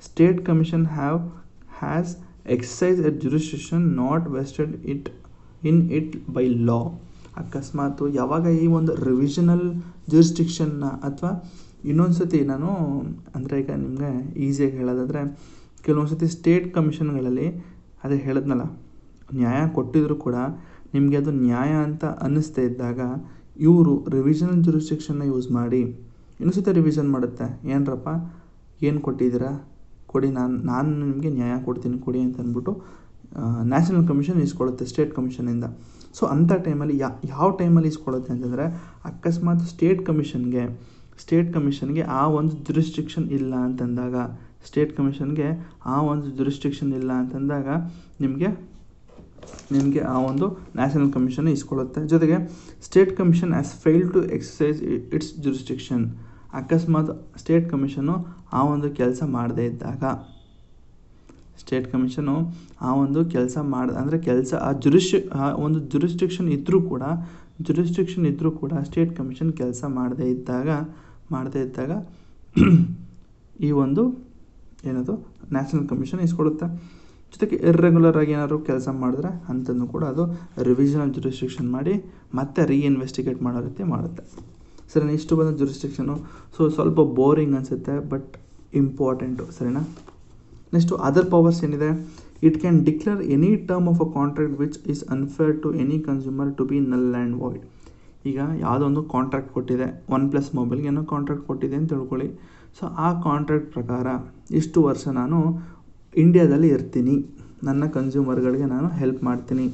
state commission has excise a jurisdiction not vested it by law. ಅಕಸ್ಮಾತು ಯಾವಾಗ ಈ ಒಂದು ರಿವಿಷನಲ್ ಜುರಿಸ್ಡಿಕ್ಷನ್ನ ಅಥವಾ ಇನ್ನೊಂದು ಸತಿ ನಾನು ಅಂದರೆ ಈಗ ನಿಮಗೆ ಈಸಿಯಾಗಿ ಹೇಳೋದಾದರೆ ಕೆಲವೊಂದು ಸತಿ ಸ್ಟೇಟ್ ಕಮಿಷನ್ಗಳಲ್ಲಿ ಅದೇ ಹೇಳಿದ್ನಲ್ಲ, ನ್ಯಾಯ ಕೊಟ್ಟಿದ್ರು ಕೂಡ ನಿಮಗೆ ಅದು ನ್ಯಾಯ ಅಂತ ಅನ್ನಿಸ್ತಾ ಇದ್ದಾಗ ಇವರು ರಿವಿಷನಲ್ ಜುರಿಸ್ಡಿಕ್ಷನ್ನ ಯೂಸ್ ಮಾಡಿ ಇನ್ನೊಂದು ಸತಿ ರಿವಿಷನ್ ಮಾಡುತ್ತೆ. ಏನರಪ್ಪ ಏನು ಕೊಟ್ಟಿದ್ದೀರಾ ಕೊಡಿ, ನಾನು ನಿಮಗೆ ನ್ಯಾಯ ಕೊಡ್ತೀನಿ ಕೊಡಿ ಅಂತ ಅಂದ್ಬಿಟ್ಟು ನ್ಯಾಷನಲ್ ಕಮಿಷನ್ ಇಸ್ಕೊಳ್ಳುತ್ತೆ ಸ್ಟೇಟ್ ಕಮಿಷನಿಂದ. ಸೊ ಅಂಥ ಟೈಮಲ್ಲಿ ಯಾವ ಟೈಮಲ್ಲಿ ಇಸ್ಕೊಳ್ಳುತ್ತೆ ಅಂತಂದರೆ, ಅಕಸ್ಮಾತ್ ಸ್ಟೇಟ್ ಕಮಿಷನ್ಗೆ ಆ ಒಂದು ಜುರಿಸ್ಡಿಕ್ಷನ್ ಇಲ್ಲ ಅಂತಂದಾಗ, ನಿಮಗೆ ಆ ಒಂದು ನ್ಯಾಷನಲ್ ಕಮಿಷನ್ ಇಸ್ಕೊಳ್ಳುತ್ತೆ. ಜೊತೆಗೆ state commission as fail to exercise its jurisdiction. ಅಕಸ್ಮಾತ್ ಸ್ಟೇಟ್ ಕಮಿಷನು ಆ ಒಂದು ಕೆಲಸ ಮಾಡದೇ ಇದ್ದಾಗ, ಆ ಒಂದು ಜುರಿಸ್ಡಿಕ್ಷನ್ ಇದ್ದರೂ ಕೂಡ ಸ್ಟೇಟ್ ಕಮಿಷನ್ ಕೆಲಸ ಮಾಡದೇ ಇದ್ದಾಗ ಈ ಒಂದು ನ್ಯಾಷನಲ್ ಕಮಿಷನ್ ಇಸ್ಕೊಳ್ಳುತ್ತೆ. ಜೊತೆಗೆ ಇರ್ರೆಗ್ಯುಲರ್ ಆಗಿ ಏನಾದ್ರು ಕೆಲಸ ಮಾಡಿದ್ರೆ ಅಂಥದ್ದು ಕೂಡ ಅದು ರಿವಿಷನಲ್ ಜುರಿಸ್ಡಿಕ್ಷನ್ ಮಾಡಿ ಮತ್ತೆ ರೀಇನ್ವೆಸ್ಟಿಗೇಟ್ ಮಾಡೋ ರೀತಿ ಮಾಡುತ್ತೆ. ಸರಿನಾ? ಇಷ್ಟು ಬಂದ ಜುರಿಸ್ಡಿಕ್ಷನು. ಸೊ ಸ್ವಲ್ಪ ಬೋರಿಂಗ್ ಅನಿಸುತ್ತೆ, ಬಟ್ ಇಂಪಾರ್ಟೆಂಟು. ಸರಿನಾ? ನೆಕ್ಸ್ಟು ಅದರ್ ಪವರ್ಸ್ ಏನಿದೆ, it can declare any term of a contract which is unfair to any consumer to be null and void. ಈಗ ಯಾವುದೋ ಒಂದು ಕಾಂಟ್ರಾಕ್ಟ್ ಕೊಟ್ಟಿದೆ, OnePlus ಮೊಬೈಲ್ಗೆ ಏನೋ ಕಾಂಟ್ರಾಕ್ಟ್ ಕೊಟ್ಟಿದೆ ಅಂತ ತಿಳ್ಕೊಳ್ಳಿ. ಸೊ ಆ ಕಾಂಟ್ರಾಕ್ಟ್ ಪ್ರಕಾರ ಇಷ್ಟು ವರ್ಷ ನಾನು ಇಂಡಿಯಾದಲ್ಲಿ ಇರ್ತೀನಿ, ನನ್ನ ಕನ್ಸ್ಯೂಮರ್ಗಳಿಗೆ ನಾನು ಹೆಲ್ಪ್ ಮಾಡ್ತೀನಿ,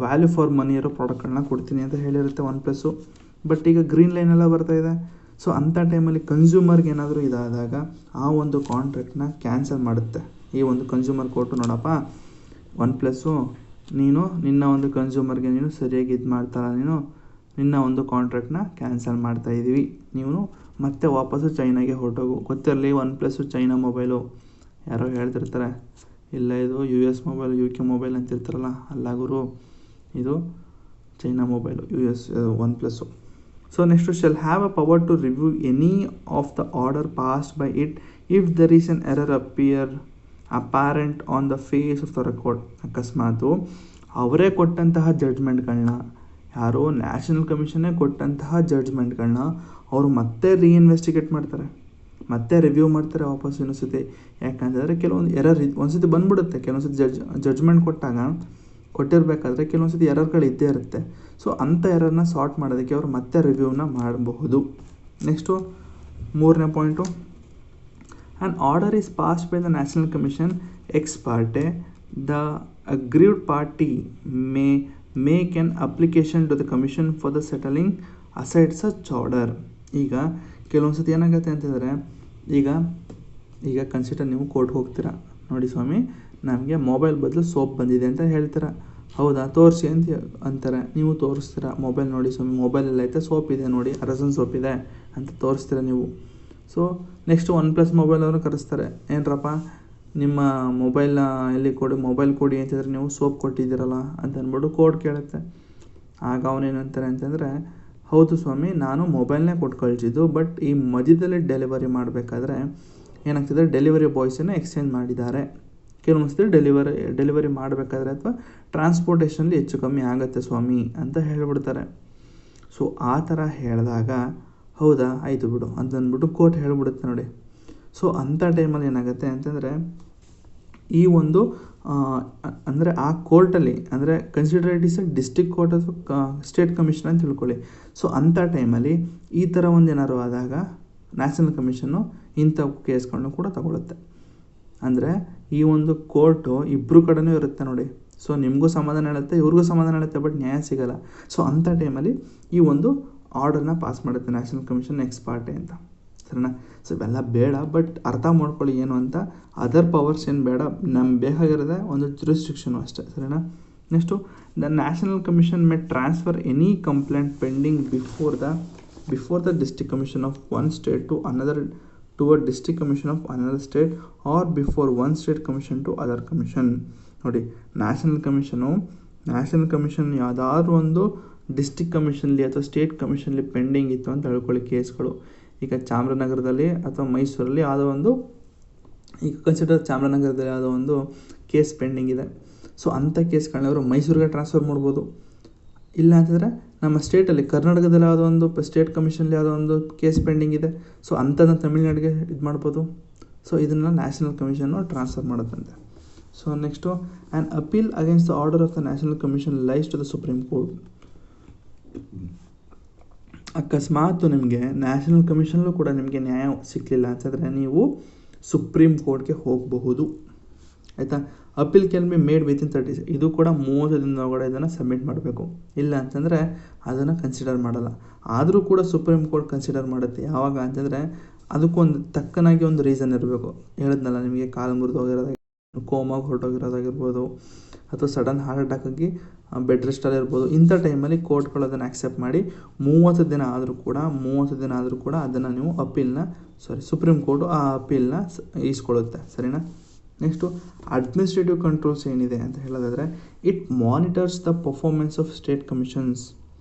ವ್ಯಾಲ್ಯೂ ಫಾರ್ ಮನಿ ಇರೋ ಪ್ರಾಡಕ್ಟ್ಗಳನ್ನ ಕೊಡ್ತೀನಿ ಅಂತ ಹೇಳಿರುತ್ತೆ OnePlus. ಬಟ್ ಈಗ ಗ್ರೀನ್ ಲೈನ್ ಎಲ್ಲ ಬರ್ತಾಯಿದೆ. ಸೊ ಅಂಥ ಟೈಮಲ್ಲಿ ಕನ್ಸ್ಯೂಮರ್ಗೆ ಏನಾದರೂ ಇದಾದಾಗ ಆ ಒಂದು ಕಾಂಟ್ರಾಕ್ಟ್ನ ಕ್ಯಾನ್ಸಲ್ ಮಾಡುತ್ತೆ ಈ ಒಂದು ಕನ್ಸ್ಯೂಮರ್ ಕೋರ್ಟು. ನೋಡಪ್ಪ OnePlus, ನೀನು ನಿನ್ನ ಒಂದು ಕನ್ಸ್ಯೂಮರ್ಗೆ ನೀನು ಸರಿಯಾಗಿ ಇದು ಮಾಡ್ತಾರ, ನಿನ್ನ ಒಂದು ಕಾಂಟ್ರಾಕ್ಟ್ನ ಕ್ಯಾನ್ಸಲ್ ಮಾಡ್ತಾಯಿದ್ದೀವಿ, ನೀವು ಮತ್ತೆ ವಾಪಸ್ಸು ಚೈನಾಗೆ ಹೊರಟೋಗು. ಗೊತ್ತಿರಲಿ, OnePlus ಚೈನಾ ಮೊಬೈಲು. ಯಾರೋ ಹೇಳ್ತಿರ್ತಾರೆ, ಇಲ್ಲ ಇದು US ಮೊಬೈಲ್, UK ಮೊಬೈಲ್ ಅಂತಿರ್ತಾರಲ್ಲ, ಅಲ್ಲ ಗುರು, ಇದು China mobile, OnePlus. So next, shall have a power to review any of the order passed by it if there is an error apparent on the face of the record. ಅಕಸ್ಮಾತು ಅವರೇ ಕೊಟ್ಟಂತಹ ಜಡ್ಜ್ಮೆಂಟ್ಗಳನ್ನ, ಯಾರೋ ನ್ಯಾಷನಲ್ ಕಮಿಷನ್ನೇ ಕೊಟ್ಟಂತಹ ಜಡ್ಜ್ಮೆಂಟ್ಗಳನ್ನ ಅವರು ಮತ್ತೆ ರೀಇನ್ವೆಸ್ಟಿಗೇಟ್ ಮಾಡ್ತಾರೆ, ಮತ್ತೆ ರಿವ್ಯೂ ಮಾಡ್ತಾರೆ ವಾಪಸ್ ಇನ್ನೊಂದ್ಸತಿ. ಯಾಕಂತಂದರೆ ಕೆಲವೊಂದು ಎರರ್ ಒಂದ್ಸತಿ ಬಂದ್ಬಿಡುತ್ತೆ. ಕೆಲವೊಂದ್ಸತಿ ಜಡ್ಜ್ಮೆಂಟ್ ಕೊಟ್ಟಿರಬೇಕಾದ್ರೆ ಕೆಲವೊಂದ್ಸತಿ ಎರರ್ಗಳು ಇದ್ದೇ ಇರುತ್ತೆ. ಸೊ ಅಂಥ ಎರರ್ನ ಸಾರ್ಟ್ ಮಾಡೋದಕ್ಕೆ ಅವರು ಮತ್ತೆ ರಿವ್ಯೂನ ಮಾಡಬಹುದು. ನೆಕ್ಸ್ಟು 3ನೇ point, an order is passed by the national commission ex parte, the aggrieved party may make an application to the commission for the setting aside such order. ಈಗ ಕೆಲವೊಂದು ಸತಿ ಏನಾಗುತ್ತೆ ಅಂತಂದರೆ, ಈಗ ಕನ್ಸಿಡರ್ ನೀವು ಕೋರ್ಟ್ಗೆ ಹೋಗ್ತೀರಾ, ನೋಡಿ ಸ್ವಾಮಿ ನಮಗೆ ಮೊಬೈಲ್ ಬದಲು ಸೋಪ್ ಬಂದಿದೆ ಅಂತ ಹೇಳ್ತೀರಾ. ಹೌದಾ, ತೋರಿಸಿ ಅಂತಾರೆ. ನೀವು ತೋರಿಸ್ತೀರಾ, ಮೊಬೈಲ್ ನೋಡಿ ಸ್ವಾಮಿ, ಮೊಬೈಲೆಲ್ಲ ಐತೆ, ಸೋಪ್ ಇದೆ ನೋಡಿ, ಅರಸನ್ ಸೋಪ್ ಇದೆ ಅಂತ ತೋರಿಸ್ತೀರ ನೀವು. ಸೊ ನೆಕ್ಸ್ಟ್ OnePlus ಮೊಬೈಲ್ ಅವರು ಕರೆಸ್ತಾರೆ, ಏನರಪ್ಪ ನಿಮ್ಮ ಮೊಬೈಲ್ನ ಎಲ್ಲಿ ಮೊಬೈಲ್ ಕೊಡಿ ಅಂತಂದರೆ ನೀವು ಸೋಪ್ ಕೊಟ್ಟಿದ್ದೀರಲ್ಲ ಅಂತ ಅಂದ್ಬಿಟ್ಟು ಕೋರ್ಟ್ ಕೇಳುತ್ತೆ. ಆಗ ಅವನೇನಂತಾರೆ ಅಂತಂದರೆ, ಹೌದು ಸ್ವಾಮಿ, ನಾನು ಮೊಬೈಲ್ನೇ ಕೊಟ್ಟು ಕಳಿಸಿದ್ದು, ಬಟ್ ಈ ಮಧ್ಯದಲ್ಲಿ ಡೆಲಿವರಿ ಮಾಡಬೇಕಾದ್ರೆ ಏನಾಗ್ತದೆ, ಡೆಲಿವರಿ ಬಾಯ್ಸನ್ನು ಎಕ್ಸ್ಚೇಂಜ್ ಮಾಡಿದ್ದಾರೆ. ಕೆಲವೊಂದ್ಸತಿ ಡೆಲಿವರಿ ಮಾಡಬೇಕಾದ್ರೆ ಅಥವಾ ಟ್ರಾನ್ಸ್ಪೋರ್ಟೇಷನಲ್ಲಿ ಹೆಚ್ಚು ಕಮ್ಮಿ ಆಗುತ್ತೆ ಸ್ವಾಮಿ ಅಂತ ಹೇಳಿಬಿಡ್ತಾರೆ. ಸೊ ಆ ಥರ ಹೇಳಿದಾಗ, ಹೌದಾ ಆಯಿತು ಬಿಡು ಅಂತ ಅಂದ್ಬಿಟ್ಟು ಕೋರ್ಟ್ ಹೇಳಿಬಿಡುತ್ತೆ ನೋಡಿ. ಸೊ ಅಂಥ ಟೈಮಲ್ಲಿ ಏನಾಗುತ್ತೆ ಅಂತಂದರೆ, ಈ ಒಂದು ಅಂದರೆ ಆ ಕೋರ್ಟಲ್ಲಿ, ಅಂದರೆ consider it is a district court ಅಥವಾ ಸ್ಟೇಟ್ ಕಮಿಷನ್ ಅಂತ ತಿಳ್ಕೊಳ್ಳಿ. ಸೊ ಅಂಥ ಟೈಮಲ್ಲಿ ಈ ಥರ ಒಂದು ಏನಾದ್ರು ಆದಾಗ ನ್ಯಾಷನಲ್ ಕಮಿಷನ್ನು ಇಂಥ ಕೇಸ್ಗಳನ್ನೂ ಕೂಡ ತಗೊಳುತ್ತೆ. ಅಂದರೆ ಈ ಒಂದು ಕೋರ್ಟು ಇಬ್ಬರು ಕಡೆನೂ ಇರುತ್ತೆ ನೋಡಿ. ಸೊ ನಿಮಗೂ ಸಮಾಧಾನ ಹೇಳುತ್ತೆ, ಇವ್ರಿಗೂ ಸಮಾಧಾನ ಹೇಳುತ್ತೆ, ಬಟ್ ನ್ಯಾಯ ಸಿಗೋಲ್ಲ. ಸೊ ಅಂಥ ಟೈಮಲ್ಲಿ ಈ ಒಂದು ಆರ್ಡರ್ನ ಪಾಸ್ ಮಾಡುತ್ತೆ ನ್ಯಾಷನಲ್ ಕಮಿಷನ್ ಎಕ್ಸ್ ಪಾರ್ಟೆ ಅಂತ. ಸರಿನಾ? ಸೊ ಇವೆಲ್ಲ ಬೇಡ, ಬಟ್ ಅರ್ಥ ಮಾಡ್ಕೊಳ್ಳಿ ಏನು ಅಂತ. ಅದರ್ ಪವರ್ಸ್ ಏನು ಬೇಡ, ನಮ್ಗೆ ಬೇಕಾಗಿರೋದೆ ಒಂದು ಜುರಿಸ್ಡಿಕ್ಷನು ಅಷ್ಟೇ. ಸರಿನಾ? Next, the national commission may transfer any complaint pending before the district commission of one state to another to a district commission of another state or before one state commission to other commission. ನೋಡಿ, ನ್ಯಾಷನಲ್ ಕಮಿಷನ್ ಯಾವುದಾದ್ರೂ ಒಂದು ಡಿಸ್ಟ್ರಿಕ್ಟ್ ಕಮಿಷನ್ಲಿ ಅಥವಾ ಸ್ಟೇಟ್ ಕಮಿಷನ್ಲಿ ಪೆಂಡಿಂಗ್ ಇತ್ತು ಅಂತ ಹೇಳ್ಕೊಳ್ಳಿ ಕೇಸ್ಗಳು. ಈಗ ಚಾಮರಾಜನಗರದಲ್ಲಿ ಅಥವಾ ಮೈಸೂರಲ್ಲಿ ಯಾವುದೋ ಒಂದು, ಈಗ ಕನ್ಸಿಡರ್ ಚಾಮರಾಜನಗರದಲ್ಲಿ ಯಾವುದೋ ಒಂದು ಕೇಸ್ ಪೆಂಡಿಂಗ್ ಇದೆ. ಸೊ ಅಂಥ ಕೇಸ್ಗಳನ್ನ ಅವರು ಮೈಸೂರಿಗೆ ಟ್ರಾನ್ಸ್ಫರ್ ಮಾಡ್ಬೋದು. ಇಲ್ಲ ಅಂತಂದರೆ ನಮ್ಮ ಸ್ಟೇಟಲ್ಲಿ ಕರ್ನಾಟಕದಲ್ಲಿ ಯಾವುದೋ ಒಂದು ಸ್ಟೇಟ್ ಕಮಿಷನ್ಲಿ ಯಾವುದೋ ಒಂದು ಕೇಸ್ ಪೆಂಡಿಂಗ್ ಇದೆ. ಸೊ ಅಂಥದ್ದನ್ನು ತಮಿಳ್ನಾಡಿಗೆ ಇದು ಮಾಡ್ಬೋದು. ಸೊ ಇದನ್ನು ನ್ಯಾಷನಲ್ ಕಮಿಷನ್ನು ಟ್ರಾನ್ಸ್ಫರ್ ಮಾಡುತ್ತಂತೆ. So next, an appeal against the order of the national commission lies to the supreme court. ಅಕಸ್ಮಾತ್ ನಿಮಗೆ ನ್ಯಾಷನಲ್ ಕಮಿಷನ್ಲೂ ಕೂಡ ನಿಮಗೆ ನ್ಯಾಯ ಸಿಕ್ಕಲಿಲ್ಲ ಅಂತಂದರೆ ನೀವು ಸುಪ್ರೀಂ ಕೋರ್ಟ್ಗೆ ಹೋಗಬಹುದು. ಆಯಿತಾ. Appeal can be made within 30 days. ಇದು ಕೂಡ 30 ದಿನದ ಒಳಗಡೆ ಇದನ್ನು ಸಬ್ಮಿಟ್ ಮಾಡಬೇಕು. ಇಲ್ಲ ಅಂತಂದರೆ ಅದನ್ನು ಕನ್ಸಿಡರ್ ಮಾಡಲ್ಲ. ಆದರೂ ಕೂಡ ಸುಪ್ರೀಂ ಕೋರ್ಟ್ ಕನ್ಸಿಡರ್ ಮಾಡುತ್ತೆ. ಯಾವಾಗ ಅಂತಂದರೆ ಅದಕ್ಕೊಂದು ತಕ್ಕನಾಗಿ ಒಂದು ರೀಸನ್ ಇರಬೇಕು. ಹೇಳಿದ್ನಲ್ಲ ನಿಮಗೆ, ಕಾಲು ಮುರಿದು ಹೋಗಿರೋದಾಗಿ, ಕೋಮಾಗಿ ಹೊರಟೋಗಿರೋದಾಗಿರ್ಬೋದು, ಅಥವಾ ಸಡನ್ ಹಾರ್ಟ್ ಅಟ್ಯಾಕ್ ಆಗಿ ಬೆಡ್ ರೆಸ್ಟಲ್ಲಿ ಇರ್ಬೋದು. ಇಂಥ ಟೈಮಲ್ಲಿ ಕೋರ್ಟ್ಗಳು ಅದನ್ನು ಆಕ್ಸೆಪ್ಟ್ ಮಾಡಿ 30 ದಿನ ಆದರೂ ಕೂಡ ಅದನ್ನು ನೀವು ಸುಪ್ರೀಂ ಕೋರ್ಟು ಆ ಅಪೀಲ್ನ ಈಸ್ಕೊಳ್ಳುತ್ತೆ. ಸರಿನಾ. ನೆಕ್ಸ್ಟು ಅಡ್ಮಿನಿಸ್ಟ್ರೇಟಿವ್ ಕಂಟ್ರೋಲ್ಸ್ ಏನಿದೆ ಅಂತ ಹೇಳೋದಾದರೆ, it monitors the performance of state commissions.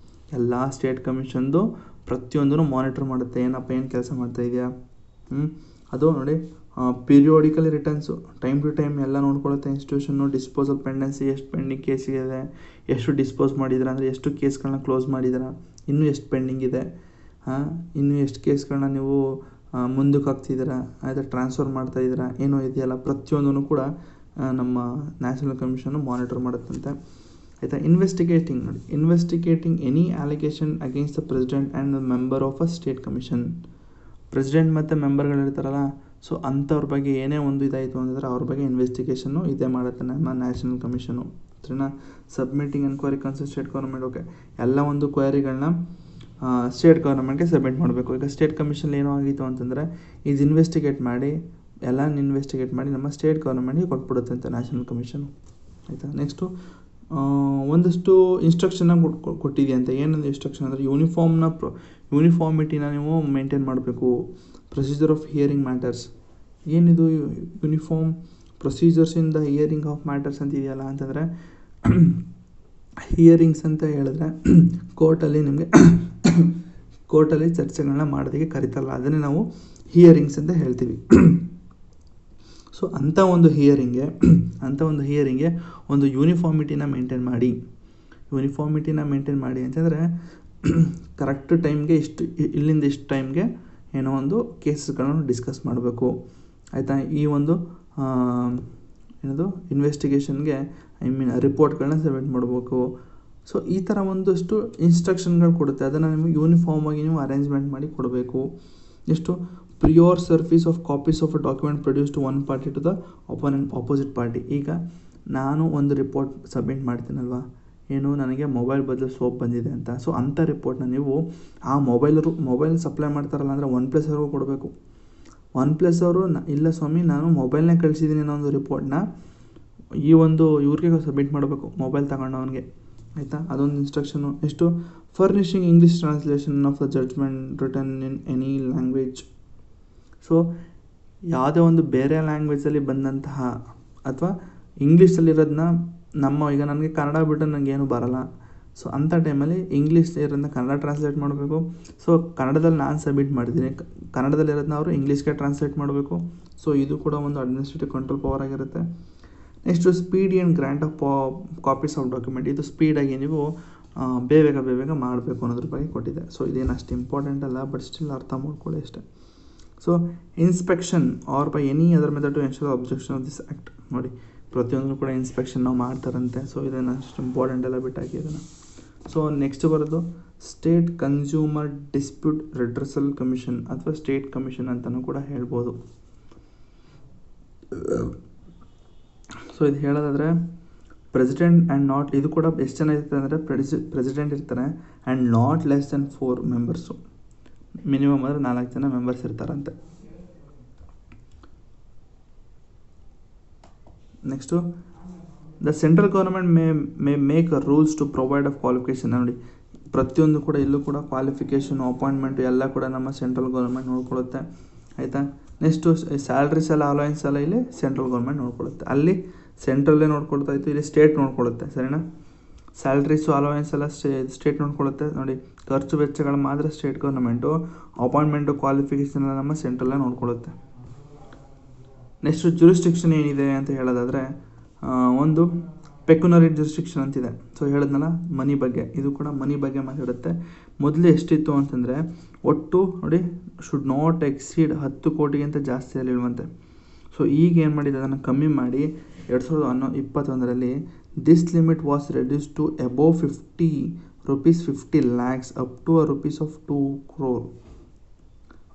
ಎಲ್ಲ ಸ್ಟೇಟ್ ಕಮಿಷನ್ದು ಪ್ರತಿಯೊಂದೂ ಮಾನಿಟರ್ ಮಾಡುತ್ತೆ. ಏನಪ್ಪ ಏನು ಕೆಲಸ ಮಾಡ್ತಾ ಇದೆಯಾ, ಅದು ನೋಡಿ. Periodically returns time to time ಎಲ್ಲ ನೋಡ್ಕೊಳ್ಳುತ್ತೆ. ಇನ್ಸ್ಟಿಟ್ಯೂಷನ್ನು ಡಿಸ್ಪೋಸಲ್ ಪೆಂಡೆನ್ಸಿ, ಎಷ್ಟು ಪೆಂಡಿಂಗ್ ಕೇಸ್ ಇದೆ, ಎಷ್ಟು ಡಿಸ್ಪೋಸ್ ಮಾಡಿದ್ರೆ ಅಂದರೆ ಎಷ್ಟು ಕೇಸ್ಗಳನ್ನ ಕ್ಲೋಸ್ ಮಾಡಿದ್ದೀರಾ, ಇನ್ನೂ ಎಷ್ಟು ಪೆಂಡಿಂಗ್ ಇದೆ, ಇನ್ನೂ ಎಷ್ಟು ಕೇಸ್ಗಳನ್ನ ನೀವು ಮುಂದಕ್ಕೆ ಹಾಕ್ತಿದ್ದೀರಾ, ಆಯಿತಾ, ಟ್ರಾನ್ಸ್ಫರ್ ಮಾಡ್ತಾಯಿದ್ದೀರಾ, ಏನೋ ಇದೆಯಲ್ಲ, ಪ್ರತಿಯೊಂದೂ ಕೂಡ ನಮ್ಮ ನ್ಯಾಷನಲ್ ಕಮಿಷನ್ನು ಮಾನಿಟರ್ ಮಾಡುತ್ತಂತೆ. ಆಯಿತಾ. Investigating any allegation against the president and the member of a state commission. President ಮತ್ತು ಮೆಂಬರ್ಗಳಿರ್ತಾರಲ್ಲ, ಸೊ ಅಂಥವ್ರ ಬಗ್ಗೆ ಏನೇ ಒಂದು ಇದಾಯಿತು ಅಂತಂದರೆ ಅವ್ರ ಬಗ್ಗೆ ಇನ್ವೆಸ್ಟಿಗೇಷನ್ನು ಇದೇ ಮಾಡುತ್ತೆ ನಮ್ಮ ನ್ಯಾಷನಲ್ ಕಮಿಷನು. ಸರಿನಾ. Submitting enquiry concern state government. Okay, ಎಲ್ಲ ಒಂದು ಕ್ವೈರಿಗಳನ್ನ ಸ್ಟೇಟ್ ಗೌರ್ಮೆಂಟ್ಗೆ ಸಬ್ಮಿಟ್ ಮಾಡಬೇಕು. ಈಗ ಸ್ಟೇಟ್ ಕಮಿಷನ್ ಏನೋ ಆಗಿತ್ತು ಅಂತಂದರೆ ಇದು ಇನ್ವೆಸ್ಟಿಗೇಟ್ ಮಾಡಿ ನಮ್ಮ ಸ್ಟೇಟ್ ಗೌರ್ಮೆಂಟ್ಗೆ ಕೊಟ್ಬಿಡುತ್ತೆ ನ್ಯಾಷನಲ್ ಕಮಿಷನು. ಆಯಿತಾ. ನೆಕ್ಸ್ಟು ಒಂದಷ್ಟು ಇನ್ಸ್ಟ್ರಕ್ಷನ್ನ ಕೊಟ್ಟಿದೆಯಂತೆ. ಏನಂದ್ರೆ ಇನ್ಸ್ಟ್ರಕ್ಷನ್ ಅಂದರೆ ಯೂನಿಫಾರ್ಮಿಟಿನ ನೀವು ಮೇಂಟೈನ್ ಮಾಡಬೇಕು. Procedure of hearing matters. ಏನಿದು uniform procedures in the hearing of matters ಅಂತ ಇದೆಯಲ್ಲ ಅಂತಂದರೆ, ಹಿಯರಿಂಗ್ಸ್ ಅಂತ ಹೇಳಿದ್ರೆ ಕೋರ್ಟಲ್ಲಿ ಚರ್ಚೆಗಳನ್ನ ಮಾಡೋದಕ್ಕೆ ಕರಿತಾರಲ್ಲ, ಅದನ್ನೇ ನಾವು ಹಿಯರಿಂಗ್ಸ್ ಅಂತ ಹೇಳ್ತೀವಿ. ಸೊ ಅಂಥ ಒಂದು ಹಿಯರಿಂಗ್ಗೆ ಒಂದು ಯೂನಿಫಾರ್ಮಿಟಿನ ಮೇಂಟೈನ್ ಮಾಡಿ ಅಂತಂದರೆ, ಕರೆಕ್ಟ್ ಟೈಮ್ಗೆ ಇಲ್ಲಿಂದ ಇಷ್ಟು ಟೈಮ್ಗೆ ಏನೋ ಒಂದು ಕೇಸಸ್ಗಳನ್ನು ಡಿಸ್ಕಸ್ ಮಾಡಬೇಕು. ಆಯಿತಾ. ಈ ಒಂದು ಇನ್ವೆಸ್ಟಿಗೇಷನ್ಗೆ ರಿಪೋರ್ಟ್ಗಳನ್ನ ಸಬ್ಮಿಟ್ ಮಾಡಬೇಕು. ಸೊ ಈ ಥರ ಒಂದಷ್ಟು ಇನ್ಸ್ಟ್ರಕ್ಷನ್ಗಳು ಕೊಡುತ್ತೆ. ಅದನ್ನು ನಿಮಗೆ ಯೂನಿಫಾರ್ಮಾಗಿ ನೀವು ಅರೇಂಜ್ಮೆಂಟ್ ಮಾಡಿ ಕೊಡಬೇಕು. ಎಷ್ಟು prior service of copies of a document produce to one party to the opposite party. ಈಗ ನಾನು ಒಂದು ರಿಪೋರ್ಟ್ ಸಬ್ಮಿಟ್ ಮಾಡ್ತೀನಲ್ವ, ಏನು ನನಗೆ ಮೊಬೈಲ್ ಬದಲು ಸೋಪ್ ಬಂದಿದೆ ಅಂತ. ಸೊ ಅಂಥ ರಿಪೋರ್ಟ್ನ ನೀವು ಆ ಮೊಬೈಲ್ ಸಪ್ಲೈ ಮಾಡ್ತಾರಲ್ಲ ಅಂದರೆ OnePlus ಅವ್ರಿಗೂ ಕೊಡಬೇಕು. OnePlus ಅವರು ಇಲ್ಲ ಸ್ವಾಮಿ ನಾನು ಮೊಬೈಲ್ನೇ ಕಳಿಸಿದ್ದೀನಿ ಅನ್ನೋ ಒಂದು ರಿಪೋರ್ಟ್ನ ಇವ್ರಿಗೆ ಸಬ್ಮಿಟ್ ಮಾಡಬೇಕು, ಮೊಬೈಲ್ ತಗೊಂಡವನಿಗೆ. ಆಯಿತಾ. ಅದೊಂದು ಇನ್ಸ್ಟ್ರಕ್ಷನು. ಎಷ್ಟು furnishing English translation of the judgment written in any language. So ಯಾವುದೇ ಒಂದು ಬೇರೆ ಲ್ಯಾಂಗ್ವೇಜಲ್ಲಿ ಬಂದಂತಹ ಅಥವಾ ಇಂಗ್ಲೀಷಲ್ಲಿರೋದನ್ನ ಈಗ ನನಗೆ ಕನ್ನಡ ಬಿಟ್ಟು ನನಗೇನು ಬರೋಲ್ಲ. ಸೊ ಅಂಥ ಟೈಮಲ್ಲಿ ಇಂಗ್ಲೀಷ್ ಇರೋದನ್ನ ಕನ್ನಡ ಟ್ರಾನ್ಸ್ಲೇಟ್ ಮಾಡಬೇಕು. ಸೊ ಕನ್ನಡದಲ್ಲಿ ನಾನು ಸಬ್ಮಿಟ್ ಮಾಡಿದ್ದೀನಿ, ಕನ್ನಡದಲ್ಲಿರೋದನ್ನ ಅವರು ಇಂಗ್ಲೀಷ್ಗೆ ಟ್ರಾನ್ಸ್ಲೇಟ್ ಮಾಡಬೇಕು. ಸೊ ಇದು ಕೂಡ ಒಂದು ಅಡ್ಮಿನಿಸ್ಟ್ರೇಟಿವ್ ಕಂಟ್ರೋಲ್ ಪವರ್ ಆಗಿರುತ್ತೆ. Next speedy and grant of copies of document. ಇದು ಸ್ಪೀಡಾಗಿ ನೀವು ಬೇಗ ಮಾಡಬೇಕು ಅನ್ನೋದ್ರ ಬಗ್ಗೆ ಕೊಟ್ಟಿದೆ. ಸೊ ಇದೇನು ಅಷ್ಟು ಇಂಪಾರ್ಟೆಂಟ್ ಅಲ್ಲ, ಬಟ್ ಸ್ಟಿಲ್ ಅರ್ಥ ಮಾಡ್ಕೊಳ್ಳಿ ಅಷ್ಟೇ. So inspection or by any other method to ensure objection of this act. ನೋಡಿ, ಪ್ರತಿಯೊಂದು ಕೂಡ ಇನ್ಸ್ಪೆಕ್ಷನ್ ನಾವು ಮಾಡ್ತಾರಂತೆ. ಸೊ ಇದನ್ನು ಅಷ್ಟು ಇಂಪಾರ್ಟೆಂಟ್ ಎಲ್ಲ ಬಿಟ್ಟಾಕಿ ಇದನ್ನು. ಸೊ ನೆಕ್ಸ್ಟ್ ಬರೋದು state consumer dispute redressal commission ಅಥವಾ ಸ್ಟೇಟ್ ಕಮಿಷನ್ ಅಂತಲೂ ಕೂಡ ಹೇಳ್ಬೋದು. ಸೊ ಇದು ಹೇಳೋದಾದರೆ ಪ್ರೆಸಿಡೆಂಟ್ ಆ್ಯಂಡ್ ನಾಟ್, ಇದು ಕೂಡ ಎಷ್ಟು ಜನ ಇರ್ತಾರೆ ಅಂದರೆ ಪ್ರೆಸಿಡೆಂಟ್ ಇರ್ತಾರೆ and not less than 4 members. Minimum ಅಂದರೆ 4 ಜನ ಮೆಂಬರ್ಸ್ ಇರ್ತಾರಂತೆ. Next the central government may make rules to provide of qualification. ನೋಡಿ, ಪ್ರತಿಯೊಂದು ಕೂಡ ಇಲ್ಲೂ ಕೂಡ ಕ್ವಾಲಿಫಿಕೇಷನ್ ಅಪಾಯಿಂಟ್ಮೆಂಟು ಎಲ್ಲ ಕೂಡ ನಮ್ಮ ಸೆಂಟ್ರಲ್ ಗೌರ್ಮೆಂಟ್ ನೋಡ್ಕೊಳ್ಳುತ್ತೆ. ಆಯಿತಾ. ನೆಕ್ಸ್ಟು ಸ್ಯಾಲ್ರೀಸ್ ಎಲ್ಲ ಅಲವೆನ್ಸ್ ಎಲ್ಲ ಇಲ್ಲಿ ಸೆಂಟ್ರಲ್ ಗೌರ್ಮೆಂಟ್ ನೋಡ್ಕೊಳ್ಳುತ್ತೆ. ಅಲ್ಲಿ ಸೆಂಟ್ರಲ್ಲೇ ನೋಡ್ಕೊಳ್ತಾ ಇತ್ತು, ಇಲ್ಲಿ ಸ್ಟೇಟ್ ನೋಡ್ಕೊಳ್ಳುತ್ತೆ. ಸರಿನಾ. ಸ್ಯಾಲ್ರೀಸು ಅಲವೆನ್ಸ್ ಎಲ್ಲ ಸ್ಟೇಟ್ ನೋಡ್ಕೊಳ್ಳುತ್ತೆ. ನೋಡಿ, ಖರ್ಚು ವೆಚ್ಚಗಳು ಮಾತ್ರ ಸ್ಟೇಟ್ ಗೌರ್ಮೆಂಟು, ಅಪಾಯಿಂಟ್ಮೆಂಟು ಕ್ವಾಲಿಫಿಕೇಷನ್ ಎಲ್ಲ ನಮ್ಮ ಸೆಂಟ್ರಲ್ಲೇ ನೋಡ್ಕೊಳ್ಳುತ್ತೆ. ನೆಕ್ಸ್ಟು ಜುರಿಸ್ಟಿಕ್ಷನ್ ಏನಿದೆ ಅಂತ ಹೇಳೋದಾದರೆ, ಒಂದು ಪೆಕ್ಯುನರಿ ಜುರಿಸ್ಟಿಕ್ಷನ್ ಅಂತಿದೆ. ಸೊ ಹೇಳಿದ್ನಲ್ಲ ಮನಿ ಬಗ್ಗೆ, ಇದು ಕೂಡ ಮನಿ ಬಗ್ಗೆ ಮಾತಾಡುತ್ತೆ. ಮೊದಲು ಎಷ್ಟಿತ್ತು ಅಂತಂದರೆ ಒಟ್ಟು ನೋಡಿ ಶುಡ್ ನಾಟ್ ಎಕ್ಸೀಡ್ 10 ಕೋಟಿಗಿಂತ ಜಾಸ್ತಿ ಅಲ್ಲಿರುವಂತೆ. ಸೊ ಈಗ ಏನು ಮಾಡಿದೆ, ಅದನ್ನು ಕಮ್ಮಿ ಮಾಡಿ 2021ರಲ್ಲಿ this limit was reduce to above ₹50 lakhs up to ₹2 crore.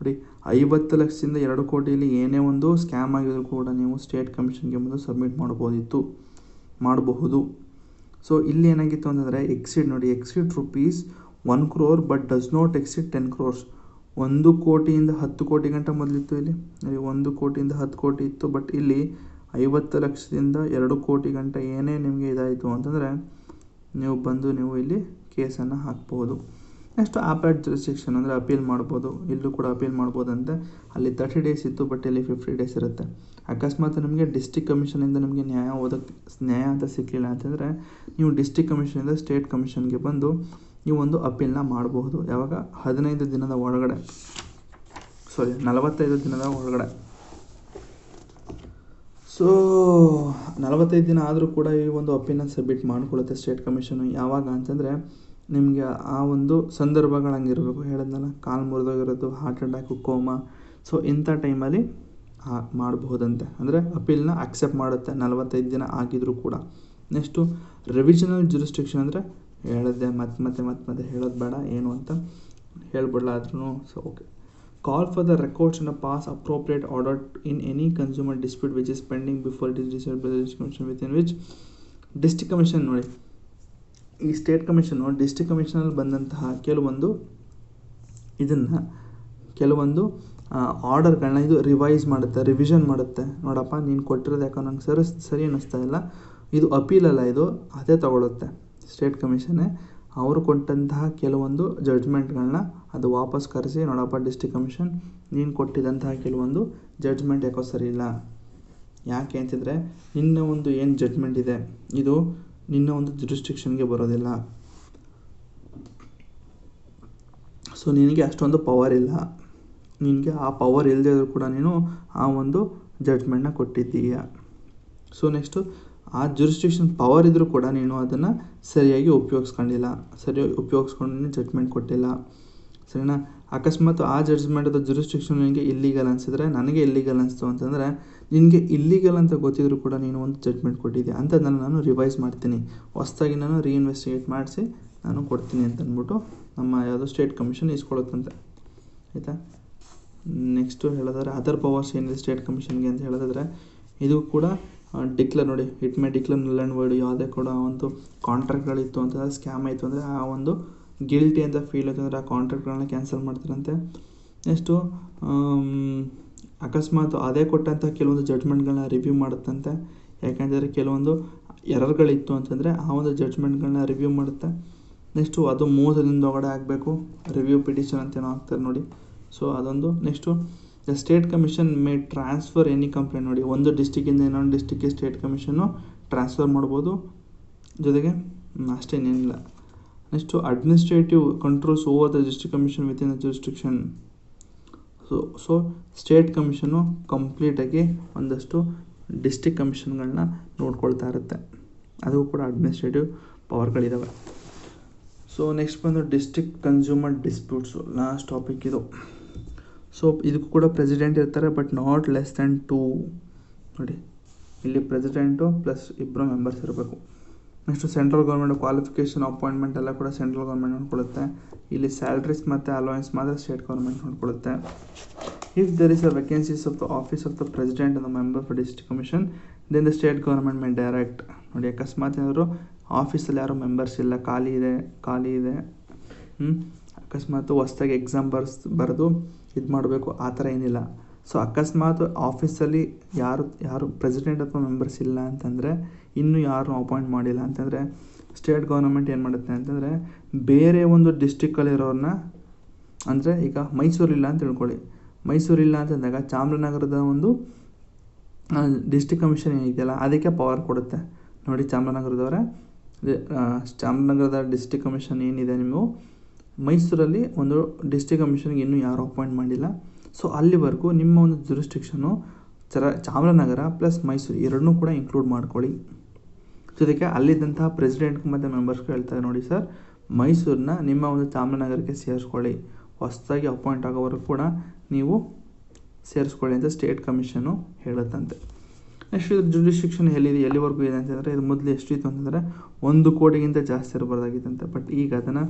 ನೋಡಿ 50 ಲಕ್ಷದಿಂದ 2 ಕೋಟಿಯಲ್ಲಿ ಏನೇ ಒಂದು ಸ್ಕ್ಯಾಮ್ ಆಗಿದ್ರು ಕೂಡ ನೀವು ಸ್ಟೇಟ್ ಕಮಿಷನ್ಗೆ ಬಂದು ಸಬ್ಮಿಟ್ ಮಾಡಬಹುದು. ಸೊ ಇಲ್ಲಿ ಏನಾಗಿತ್ತು ಅಂತಂದರೆ exceed rupees 1 crore but does not exceed 10 crores. 1 ಕೋಟಿಯಿಂದ 10 ಕೋಟಿ ಗಂಟ ಮೊದಲಿತ್ತು. ಇಲ್ಲಿ 1 ಕೋಟಿಯಿಂದ 10 ಕೋಟಿ ಇತ್ತು. ಬಟ್ ಇಲ್ಲಿ 50 ಲಕ್ಷದಿಂದ 2 ಕೋಟಿ ಗಂಟ ಏನೇ ನಿಮಗೆ ಇದಾಯಿತು ಅಂತಂದರೆ ನೀವು ಇಲ್ಲಿ ಕೇಸನ್ನು ಹಾಕ್ಬೋದು. ನೆಕ್ಸ್ಟ್ ಆಪರೇಟ್ ಜುರಿಸ್ಡಿಕ್ಷನ್ ಅಂದರೆ ಅಪೀಲ್ ಮಾಡ್ಬೋದು. ಇಲ್ಲೂ ಕೂಡ ಅಪೀಲ್ ಮಾಡ್ಬೋದಂತೆ. ಅಲ್ಲಿ 30 days ಇತ್ತು, ಬಟ್ ಇಲ್ಲಿ 50 days ಇರುತ್ತೆ. ಅಕಸ್ಮಾತ್ ನಿಮಗೆ ಡಿಸ್ಟ್ರಿಕ್ಟ್ ಕಮಿಷನಿಂದ ನಿಮಗೆ ನ್ಯಾಯ ಅಂತ ಸಿಕ್ಕಲಿಲ್ಲ ಅಂತಂದರೆ ನೀವು ಡಿಸ್ಟ್ರಿಕ್ಟ್ ಕಮಿಷನಿಂದ ಸ್ಟೇಟ್ ಕಮಿಷನ್ಗೆ ಬಂದು ನೀವು ಒಂದು ಅಪೀಲ್ನ ಮಾಡಬಹುದು. ಯಾವಾಗ 45 ದಿನದ ಒಳಗಡೆ 45 ದಿನದ ಒಳಗಡೆ. ಸೊ 45 ದಿನ ಆದರೂ ಕೂಡ ಈ ಒಂದು ಅಪೀಲ್ನ ಸಬ್ಮಿಟ್ ಮಾಡಿಕೊಳ್ಳುತ್ತೆ ಸ್ಟೇಟ್ ಕಮಿಷನು. ಯಾವಾಗ ಅಂತಂದರೆ ನಿಮಗೆ ಆ ಒಂದು ಸಂದರ್ಭಗಳಂಗಿರಬೇಕು. ಹೇಳಿದ್ನಲ್ಲ, ಕಾಲು ಮುರಿದೋಗಿರೋದು, ಹಾರ್ಟ್ ಅಟ್ಯಾಕು, ಕೋಮಾ. ಸೊ ಇಂಥ ಟೈಮಲ್ಲಿ ಮಾಡಬಹುದಂತೆ. ಅಂದರೆ ಅಪೀಲ್ನ ಅಕ್ಸೆಪ್ಟ್ ಮಾಡುತ್ತೆ 45 ದಿನ ಆಗಿದ್ರೂ ಕೂಡ. ನೆಕ್ಸ್ಟು ರಿವಿಷನಲ್ ಜುರಿಸ್ಡಿಕ್ಷನ್ ಅಂದರೆ ಹೇಳಿದ್ದೆ, ಮತ್ತೆ ಹೇಳೋದು ಬೇಡ ಏನು ಅಂತ ಹೇಳ್ಬಿಡಲ್ಲ ಆದ್ರೂ. So okay. Call for the records and pass appropriate order in any consumer dispute which is pending before it is decided by the district commission with in which district commission. ನೋಡಿ, ಈ ಸ್ಟೇಟ್ ಕಮಿಷನು ಡಿಸ್ಟ್ರಿಕ್ಟ್ ಕಮಿಷನಲ್ಲಿ ಬಂದಂತಹ ಕೆಲವೊಂದು ಆರ್ಡರ್ಗಳನ್ನ ಇದು ರಿವಿಷನ್ ಮಾಡುತ್ತೆ. ನೋಡಪ್ಪ, ನೀನು ಕೊಟ್ಟಿರೋದು ಯಾಕೋ ನಂಗೆ ಸರಿ ಅನ್ನಿಸ್ತಾ ಇಲ್ಲ, ಇದು ಅಪೀಲಲ್ಲ, ಇದು ಅದೇ ತಗೊಳುತ್ತೆ ಸ್ಟೇಟ್ ಕಮಿಷನ್ನೇ. ಅವರು ಕೊಟ್ಟಂತಹ ಕೆಲವೊಂದು ಜಡ್ಜ್ಮೆಂಟ್ಗಳನ್ನ ಅದು ವಾಪಸ್ ಕರೆಸಿ, ನೋಡಪ್ಪ ಡಿಸ್ಟ್ರಿಕ್ಟ್ ಕಮಿಷನ್, ನೀನು ಕೊಟ್ಟಿದ್ದಂತಹ ಕೆಲವೊಂದು ಜಡ್ಜ್ಮೆಂಟ್ ಯಾಕೋ ಸರಿ ಇಲ್ಲ. ಯಾಕೆ ಅಂತಿದ್ರೆ ನಿನ್ನ ಒಂದು ಏನು ಜಡ್ಜ್ಮೆಂಟ್ ಇದೆ ಇದು ನಿನ್ನ ಒಂದು ಜುರಿಸ್ಡಿಕ್ಷನ್ಗೆ ಬರೋದಿಲ್ಲ. ಸೊ ನಿನಗೆ ಅಷ್ಟೊಂದು ಪವರ್ ಇಲ್ಲ. ನಿನಗೆ ಆ ಪವರ್ ಇಲ್ಲದೇ ಇದ್ರೂ ಕೂಡ ನೀನು ಆ ಒಂದು ಜಡ್ಜ್ಮೆಂಟ್ನ ಕೊಟ್ಟಿದ್ದೀಯ. ಸೊ ನೆಕ್ಸ್ಟು ಆ ಜುರಿಸ್ಡಿಕ್ಷನ್ ಪವರ್ ಇದ್ದರೂ ಕೂಡ ನೀನು ಅದನ್ನು ಸರಿಯಾಗಿ ಉಪಯೋಗಿಸ್ಕೊಂಡು ಜಡ್ಜ್ಮೆಂಟ್ ಕೊಟ್ಟಿಲ್ಲ. ಸರಿನಾ? ಅಕಸ್ಮಾತ್ ಆ ಜಡ್ಜ್ಮೆಂಟ್ ಅಥವಾ ಜುರಿಸ್ಡಿಕ್ಷನ್ ನಿನಗೆ ಇಲ್ಲೀಗಲ್ ಅನಿಸಿದ್ರೆ, ನನಗೆ ಇಲ್ಲೀಗಲ್ ಅನಿಸ್ತು ಅಂತಂದರೆ, ನಿನಗೆ ಇಲ್ಲೀಗಲ್ ಅಂತ ಗೊತ್ತಿದ್ರು ಕೂಡ ನೀನು ಒಂದು ಜಡ್ಜ್ಮೆಂಟ್ ಕೊಟ್ಟಿದ್ದೆ ಅಂಥದ್ದನ್ನು ನಾನು ರಿವೈಸ್ ಮಾಡ್ತೀನಿ, ಹೊಸದಾಗಿ ನಾನು ರೀಇನ್ವೆಸ್ಟಿಗೇಟ್ ಮಾಡಿಸಿ ನಾನು ಕೊಡ್ತೀನಿ ಅಂತ ಅಂದ್ಬಿಟ್ಟು ನಮ್ಮ ಯಾವುದೋ ಸ್ಟೇಟ್ ಕಮಿಷನ್ ಇಸ್ಕೊಳ್ಳುತ್ತಂತೆ. ಆಯಿತಾ? ನೆಕ್ಸ್ಟು ಹೇಳೋದಾದ್ರೆ ಅದರ್ ಪವರ್ಸ್ ಏನಿದೆ ಸ್ಟೇಟ್ ಕಮಿಷನ್ಗೆ ಅಂತ ಹೇಳೋದಾದ್ರೆ, ಇದು ಕೂಡ ಡಿಕ್ಲೇರ್. ನೋಡಿ, ಇಟ್ ಮೇ ಡಿಕ್ಲೇರ್ ನಲ್ ಆ್ಯಂಡ್ ವೈಡ್. ಯಾವುದೇ ಕೂಡ ಒಂದು ಕಾಂಟ್ರಾಕ್ಟ್ಗಳಿತ್ತು ಅಂತಂದರೆ, ಸ್ಕ್ಯಾಮ್ ಆಯಿತು ಅಂದರೆ ಆ ಒಂದು ಗಿಲ್ಟಿ ಅಂತ ಫೀಲ್ ಆಯಿತು ಅಂದರೆ ಆ ಕಾಂಟ್ರಾಕ್ಟ್ಗಳನ್ನ ಕ್ಯಾನ್ಸಲ್ ಮಾಡ್ತಾರಂತೆ. ನೆಕ್ಸ್ಟು ಅಕಸ್ಮಾತ್ ಅದೇ ಕೊಟ್ಟಂಥ ಕೆಲವೊಂದು ಜಡ್ಜ್ಮೆಂಟ್ಗಳನ್ನ ರಿವ್ಯೂ ಮಾಡುತ್ತಂತೆ. ಯಾಕೆಂದರೆ ಕೆಲವೊಂದು ಎರರ್ಗಳಿತ್ತು ಅಂತಂದರೆ ಆ ಒಂದು ಜಡ್ಜ್ಮೆಂಟ್ಗಳನ್ನ ರಿವ್ಯೂ ಮಾಡುತ್ತೆ. ನೆಕ್ಸ್ಟು ಅದು 3 ದಿನದ ಒಳಗಡೆ ಆಗಬೇಕು. ರಿವ್ಯೂ ಪಿಟಿಷನ್ ಅಂತೇನೋ ಹಾಕ್ತಾರೆ ನೋಡಿ. ಸೊ ಅದೊಂದು. Next the state commission may transfer any complaint. ನೋಡಿ, ಒಂದು ಡಿಸ್ಟಿಕ್ಕಿಂದ ಇನ್ನೊಂದು ಡಿಸ್ಟಿಕ್ಗೆ ಸ್ಟೇಟ್ ಕಮಿಷನ್ನು ಟ್ರಾನ್ಸ್ಫರ್ ಮಾಡ್ಬೋದು. ಜೊತೆಗೆ ಅಷ್ಟೇನೇನಿಲ್ಲ. Next administrative controls over the district commission within the jurisdiction. So state ಕಮಿಷನ್ನು ಕಂಪ್ಲೀಟಾಗಿ ಒಂದಷ್ಟು ಡಿಸ್ಟ್ರಿಕ್ಟ್ ಕಮಿಷನ್ಗಳನ್ನ ನೋಡ್ಕೊಳ್ತಾ ಇರುತ್ತೆ. ಅದು ಕೂಡ ಅಡ್ಮಿನಿಸ್ಟ್ರೇಟಿವ್ ಪವರ್ಗಳಿದ್ದಾವೆ. ಸೊ ನೆಕ್ಸ್ಟ್ ಬಂದು district consumer disputes, last topic ಇದು. ಸೊ ಇದಕ್ಕೂ ಕೂಡ ಪ್ರೆಸಿಡೆಂಟ್ ಇರ್ತಾರೆ, ಬಟ್ ನಾಟ್ ಲೆಸ್ ದ್ಯಾನ್ 2. ನೋಡಿ, ಇಲ್ಲಿ ಪ್ರೆಸಿಡೆಂಟು ಪ್ಲಸ್ 2 ಮೆಂಬರ್ಸ್ ಇರಬೇಕು. Next central government qualification appointment ಎಲ್ಲ ಕೂಡ ಸೆಂಟ್ರಲ್ ಗೌರ್ಮೆಂಟ್ ನೋಡ್ಕೊಳ್ಳುತ್ತೆ. ಇಲ್ಲಿ ಸ್ಯಾಲ್ರೀಸ್ ಮತ್ತು ಅಲೋಯನ್ಸ್ ಮಾತ್ರ ಸ್ಟೇಟ್ ಗೌರ್ಮೆಂಟ್ ನೋಡ್ಕೊಳ್ಳುತ್ತೆ. If there is a vacancies of the office of the president and the member for district commission then the state government may direct. ನೋಡಿ, ಅಕಸ್ಮಾತ್ ಏನಾದರೂ ಆಫೀಸಲ್ಲಿ ಯಾರೂ ಮೆಂಬರ್ಸ್ ಇಲ್ಲ, ಖಾಲಿ ಇದೆ, ಅಕಸ್ಮಾತ್ ಹೊಸ್ದಾಗಿ ಎಕ್ಸಾಮ್ ಬರೆದು ಇದು ಮಾಡಬೇಕು, ಆ ಥರ ಏನಿಲ್ಲ. ಸೊ ಅಕಸ್ಮಾತ್ ಆಫೀಸಲ್ಲಿ ಯಾರು ಪ್ರೆಸಿಡೆಂಟ್ ಅಥವಾ ಮೆಂಬರ್ಸ್ ಇಲ್ಲ ಅಂತಂದರೆ, ಇನ್ನೂ ಯಾರು ಅಪಾಯಿಂಟ್ ಮಾಡಿಲ್ಲ ಅಂತಂದರೆ, ಸ್ಟೇಟ್ ಗೌರ್ಮೆಂಟ್ ಏನು ಮಾಡುತ್ತೆ ಅಂತಂದರೆ, ಬೇರೆ ಒಂದು ಡಿಸ್ಟಿಕ್ಕಲ್ಲಿರೋರನ್ನ, ಅಂದರೆ ಈಗ ಮೈಸೂರಿಲ್ಲ ಅಂತ ತಿಳ್ಕೊಳ್ಳಿ. ಮೈಸೂರಿಲ್ಲ ಅಂತಂದಾಗ ಚಾಮರಾಜನಗರದ ಒಂದು ಡಿಸ್ಟ್ರಿಕ್ಟ್ ಕಮಿಷನ್ ಏನಿದೆಯಲ್ಲ ಅದಕ್ಕೆ ಪವರ್ ಕೊಡುತ್ತೆ. ನೋಡಿ, ಚಾಮರಾಜನಗರದ ಡಿಸ್ಟ್ರಿಕ್ಟ್ ಕಮಿಷನ್ ಏನಿದೆ, ನೀವು ಮೈಸೂರಲ್ಲಿ ಒಂದು ಡಿಸ್ಟ್ರಿಕ್ಟ್ ಕಮಿಷನ್ಗೆ ಇನ್ನೂ ಯಾರು ಅಪಾಯಿಂಟ್ ಮಾಡಿಲ್ಲ. ಸೊ ಅಲ್ಲಿವರೆಗೂ ನಿಮ್ಮ ಒಂದು ಜುರಿಸ್ಡಿಕ್ಷನು ಚಾಮರಾಜನಗರ ಪ್ಲಸ್ ಮೈಸೂರು ಎರಡನ್ನೂ ಕೂಡ ಇನ್ಕ್ಲೂಡ್ ಮಾಡ್ಕೊಳ್ಳಿ. ಜೊತೆಗೆ ಅಲ್ಲಿದ್ದಂತಹ ಪ್ರೆಸಿಡೆಂಟ್ಗೂ ಮತ್ತು ಮೆಂಬರ್ಸ್ಗೂ ಹೇಳ್ತಾರೆ, ನೋಡಿ ಸರ್, ಮೈಸೂರನ್ನ ನಿಮ್ಮ ಒಂದು ಚಾಮರಾಜನಗರಕ್ಕೆ ಸೇರಿಸ್ಕೊಳ್ಳಿ, ಹೊಸದಾಗಿ ಅಪಾಯಿಂಟ್ ಆಗೋವರೆಗೂ ಕೂಡ ನೀವು ಸೇರಿಸ್ಕೊಳ್ಳಿ ಅಂತ ಸ್ಟೇಟ್ ಕಮಿಷನು ಹೇಳುತ್ತಂತೆ. ನೆಕ್ಸ್ಟ್ ಇದು ಜುರಿಸ್ಡಿಕ್ಷನ್ ಎಲ್ಲಿವರೆಗೂ ಇದೆ ಅಂತಂದರೆ, ಇದು ಮೊದಲು ಎಷ್ಟಿತ್ತು ಅಂತಂದರೆ 1 ಕೋಟಿಗಿಂತ ಜಾಸ್ತಿ ಇರಬಾರ್ದಾಗಿತ್ತಂತೆ. ಬಟ್ ಈಗ ಅದನ್ನು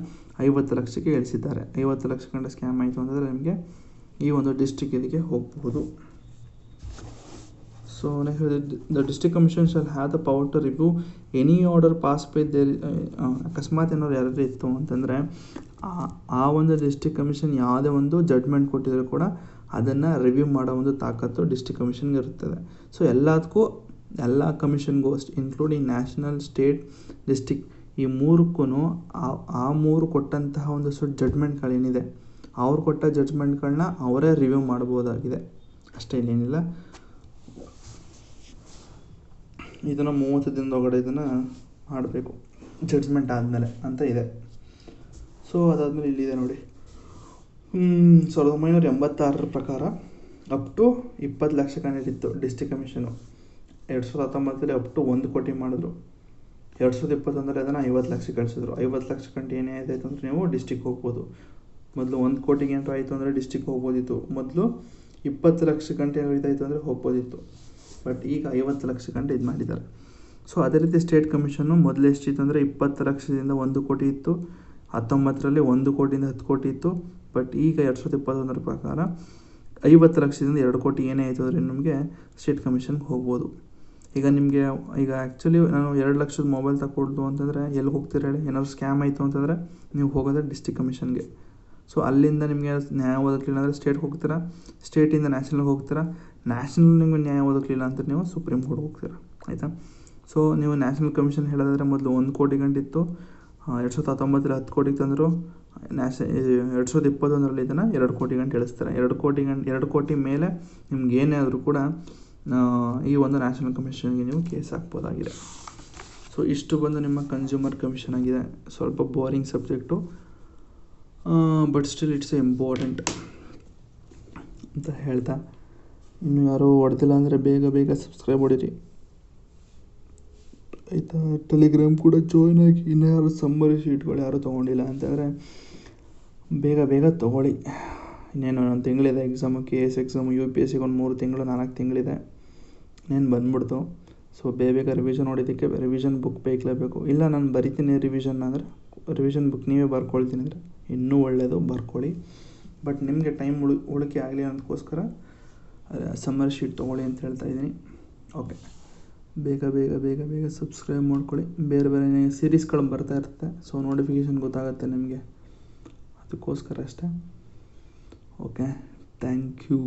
50 ಲಕ್ಷಕ್ಕೆ ಇಳಿಸಿದ್ದಾರೆ. 50 ಲಕ್ಷ ಗಂಟ ಸ್ಕ್ಯಾಮ್ ಆಯಿತು ಅಂತಂದರೆ ನಿಮಗೆ ಈ ಒಂದು ಡಿಸ್ಟ್ರಿಕ್ಟ್ ಇದಕ್ಕೆ ಹೋಗಬಹುದು. So next the district commission shall have the power to review any order pass by there. ಅಕಸ್ಮಾತ್ ಏನಾದ್ರು ಯಾರು ಇತ್ತು ಅಂತಂದರೆ ಆ ಒಂದು ಡಿಸ್ಟ್ರಿಕ್ಟ್ ಕಮಿಷನ್ ಯಾವುದೇ ಒಂದು ಜಡ್ಜ್ಮೆಂಟ್ ಕೊಟ್ಟಿದ್ರು ಕೂಡ ಅದನ್ನು ರಿವ್ಯೂ ಮಾಡೋ ಒಂದು ತಾಕತ್ತು ಡಿಸ್ಟ್ರಿಕ್ಟ್ ಕಮಿಷನ್ಗೆ ಇರ್ತದೆ. ಸೊ ಎಲ್ಲದಕ್ಕೂ ಎಲ್ಲ ಕಮಿಷನ್ಗೂ ಇನ್ಕ್ಲೂಡಿಂಗ್ ನ್ಯಾಷನಲ್, ಸ್ಟೇಟ್, ಡಿಸ್ಟ್ರಿಕ್ಟ್ ಈ ಮೂರಕ್ಕೂ ಆ ಮೂರು ಕೊಟ್ಟಂತಹ ಒಂದು ಜಡ್ಜ್ಮೆಂಟ್ಗಳೇನಿದೆ ಅವ್ರು ಕೊಟ್ಟ ಜಡ್ಜ್ಮೆಂಟ್ಗಳನ್ನ ಅವರೇ ರಿವ್ಯೂ ಮಾಡ್ಬೋದಾಗಿದೆ ಅಷ್ಟೇ, ಇನ್ನೇನಿಲ್ಲ. ಇದನ್ನು 30 ದಿನದೊಳಗಡೆ ಇದನ್ನು ಮಾಡಬೇಕು ಜಡ್ಜ್ಮೆಂಟ್ ಆದಮೇಲೆ ಅಂತ ಇದೆ. ಸೊ ಅದಾದಮೇಲೆ ಇಲ್ಲಿದೆ ನೋಡಿ, 1986 ಪ್ರಕಾರ ಅಪ್ ಟು 20 ಲಕ್ಷ ಕಂಡಿತ್ತು ಡಿಸ್ಟ್ರಿಕ್ಟ್ ಕಮಿಷನು. 2019 ಅಪ್ ಟು 1 ಕೋಟಿ ಮಾಡಿದ್ರು. 2021 ಅದನ್ನು 50 ಲಕ್ಷ ಕಳಿಸಿದ್ರು. 50 ಲಕ್ಷ ಕಂಡು ಏನೇ ಆಯ್ತು ಅಂದರೆ ನೀವು ಡಿಸ್ಟ್ರಿಕ್ಟ್ ಹೋಗ್ಬೋದು. ಮೊದಲು 1 ಕೋಟಿಗೆ ಏನಾರು ಆಯಿತು ಅಂದರೆ ಡಿಸ್ಟ್ರಿಕ್ಟ್ ಹೋಗ್ಬೋದಿತ್ತು. ಮೊದಲು 20 ಲಕ್ಷ ಗಂಟೆ ಏನಾಯಿತು ಅಂದರೆ ಹೋಗ್ಬೋದಿತ್ತು. ಬಟ್ ಈಗ 50 ಲಕ್ಷ ಗಂಟೆ ಇದು ಮಾಡಿದ್ದಾರೆ. ಸೊ ಅದೇ ರೀತಿ ಸ್ಟೇಟ್ ಕಮಿಷನ್ನು ಮೊದಲು ಎಷ್ಟಿತ್ತು ಅಂದರೆ 20 ಲಕ್ಷದಿಂದ 1 ಕೋಟಿ ಇತ್ತು. 19ರಲ್ಲಿ 1 ಕೋಟಿಯಿಂದ 10 ಕೋಟಿ ಇತ್ತು. ಬಟ್ ಈಗ 2021 ಪ್ರಕಾರ 50 ಲಕ್ಷದಿಂದ 2 ಕೋಟಿ ಏನೇ ಆಯಿತು ಅಂದರೆ ನಿಮಗೆ ಸ್ಟೇಟ್ ಕಮಿಷನ್ಗೆ ಹೋಗ್ಬೋದು. ಈಗ ನಿಮಗೆ ಈಗ ಆ್ಯಕ್ಚುಲಿ ನಾನು 2 ಲಕ್ಷದ ಮೊಬೈಲ್ ತಗೊಳ್ದು ಅಂತಂದರೆ ಎಲ್ಲಿ ಹೋಗ್ತೀರ ಹೇಳಿ? ಏನಾದ್ರು ಸ್ಕ್ಯಾಮ್ ಆಯಿತು ಅಂತಂದರೆ ನೀವು ಹೋಗೋದೇ ಡಿಸ್ಟ್ರಿಕ್ಟ್ ಕಮಿಷನ್ಗೆ. ಸೊ ಅಲ್ಲಿಂದ ನಿಮಗೆ ನ್ಯಾಯ ಒದಗಲಿಲ್ಲ ಅಂದರೆ ಸ್ಟೇಟ್ಗೆ ಹೋಗ್ತೀರಾ, ಸ್ಟೇಟಿಂದ ನ್ಯಾಷನಲ್ಗೆ ಹೋಗ್ತೀರಾ, ನ್ಯಾಷನಲ್ ನಿಮಗೆ ನ್ಯಾಯ ಒದಗಲಿಲ್ಲ ಅಂತ ನೀವು ಸುಪ್ರೀಂ ಕೋರ್ಟ್ ಹೋಗ್ತೀರಾ, ಆಯಿತಾ? ಸೊ ನೀವು ನ್ಯಾಷನಲ್ ಕಮಿಷನ್ ಹೇಳೋದಾದರೆ ಮೊದಲು 1 ಕೋಟಿ ಗಂಟಿತ್ತು. 2019ರಲ್ಲಿ 10 ಕೋಟಿಗೆ ತಂದರು. 2021ರಲ್ಲಿ ಇದನ್ನು 2 ಕೋಟಿ ಗಂಟೆ ಇಳಿಸ್ತಾರೆ. 2 ಕೋಟಿ ಮೇಲೆ ನಿಮ್ಗೆ ಏನೇ ಆದರೂ ಕೂಡ ಈ ಒಂದು ನ್ಯಾಷನಲ್ ಕಮಿಷನ್ಗೆ ನೀವು ಕೇಸ್ ಹಾಕ್ಬೋದಾಗಿದೆ. ಸೊ ಇಷ್ಟು ಬಂದು ನಿಮ್ಮ ಕನ್ಸ್ಯೂಮರ್ ಕಮಿಷನ್ ಆಗಿದೆ. ಸ್ವಲ್ಪ boring subject, but still it's important ಅಂತ ಹೇಳ್ತಾ, ಇನ್ನು ಯಾರೋ ಹೊಡೆದಿಲ್ಲ ಅಂದರೆ ಬೇಗ ಸಬ್ಸ್ಕ್ರೈಬ್ ಹೊಡೀರಿ, ಆಯಿತಾ? ಟೆಲಿಗ್ರಾಮ್ ಕೂಡ ಜಾಯ್ನ್ ಆಗಿ. ಇನ್ನು ಯಾರು ಸಮ್ಮರಿ ಶೀಟ್ಗಳು ಯಾರು ತೊಗೊಂಡಿಲ್ಲ ಅಂತಂದರೆ ಬೇಗ ತೊಗೊಳ್ಳಿ. ಇನ್ನೇನು 1 ತಿಂಗಳಿದೆ ಎಕ್ಸಾಮು, KS ಎಕ್ಸಾಮು, UPSCಗೆ ಒಂದು 3 ತಿಂಗಳು 4 ತಿಂಗಳಿದೆ, ಇನ್ನೇನು ಬಂದ್ಬಿಡ್ತು. ಸೊ ಬೇಗ ರಿವಿಷನ್ ಹೊಡಿಯೋದಕ್ಕೆ ರಿವಿಷನ್ ಬುಕ್ ಬೇಕಲೇಬೇಕು. ಇಲ್ಲ ನಾನು ಬರಿತೀನಿ ರಿವಿಷನ್ ಅಂದರೆ ರಿವಿಷನ್ ಬುಕ್ ನೀವೇ ಬರ್ಕೊಳ್ತೀನಿ ಅಂದರೆ ಇನ್ನೂ ಒಳ್ಳೆಯದು, ಬರ್ಕೊಳ್ಳಿ. ಬಟ್ ನಿಮಗೆ ಟೈಮ್ ಉಳಿಕೆ ಆಗಲಿ ಅನ್ನೋದಕ್ಕೋಸ್ಕರ ಸಮ್ಮರ್ ಶೀಟ್ ತೊಗೊಳ್ಳಿ ಅಂತ ಹೇಳ್ತಾ ಇದ್ದೀನಿ. ಓಕೆ, ಬೇಗ ಸಬ್ಸ್ಕ್ರೈಬ್ ಮಾಡ್ಕೊಳ್ಳಿ. ಬೇರೆ ಸೀರೀಸ್ಗಳು ಬರ್ತಾ ಇರುತ್ತೆ. ಸೊ ನೋಟಿಫಿಕೇಷನ್ ಗೊತ್ತಾಗುತ್ತೆ ನಿಮಗೆ, ಅದಕ್ಕೋಸ್ಕರ ಅಷ್ಟೇ. Okay, thank you.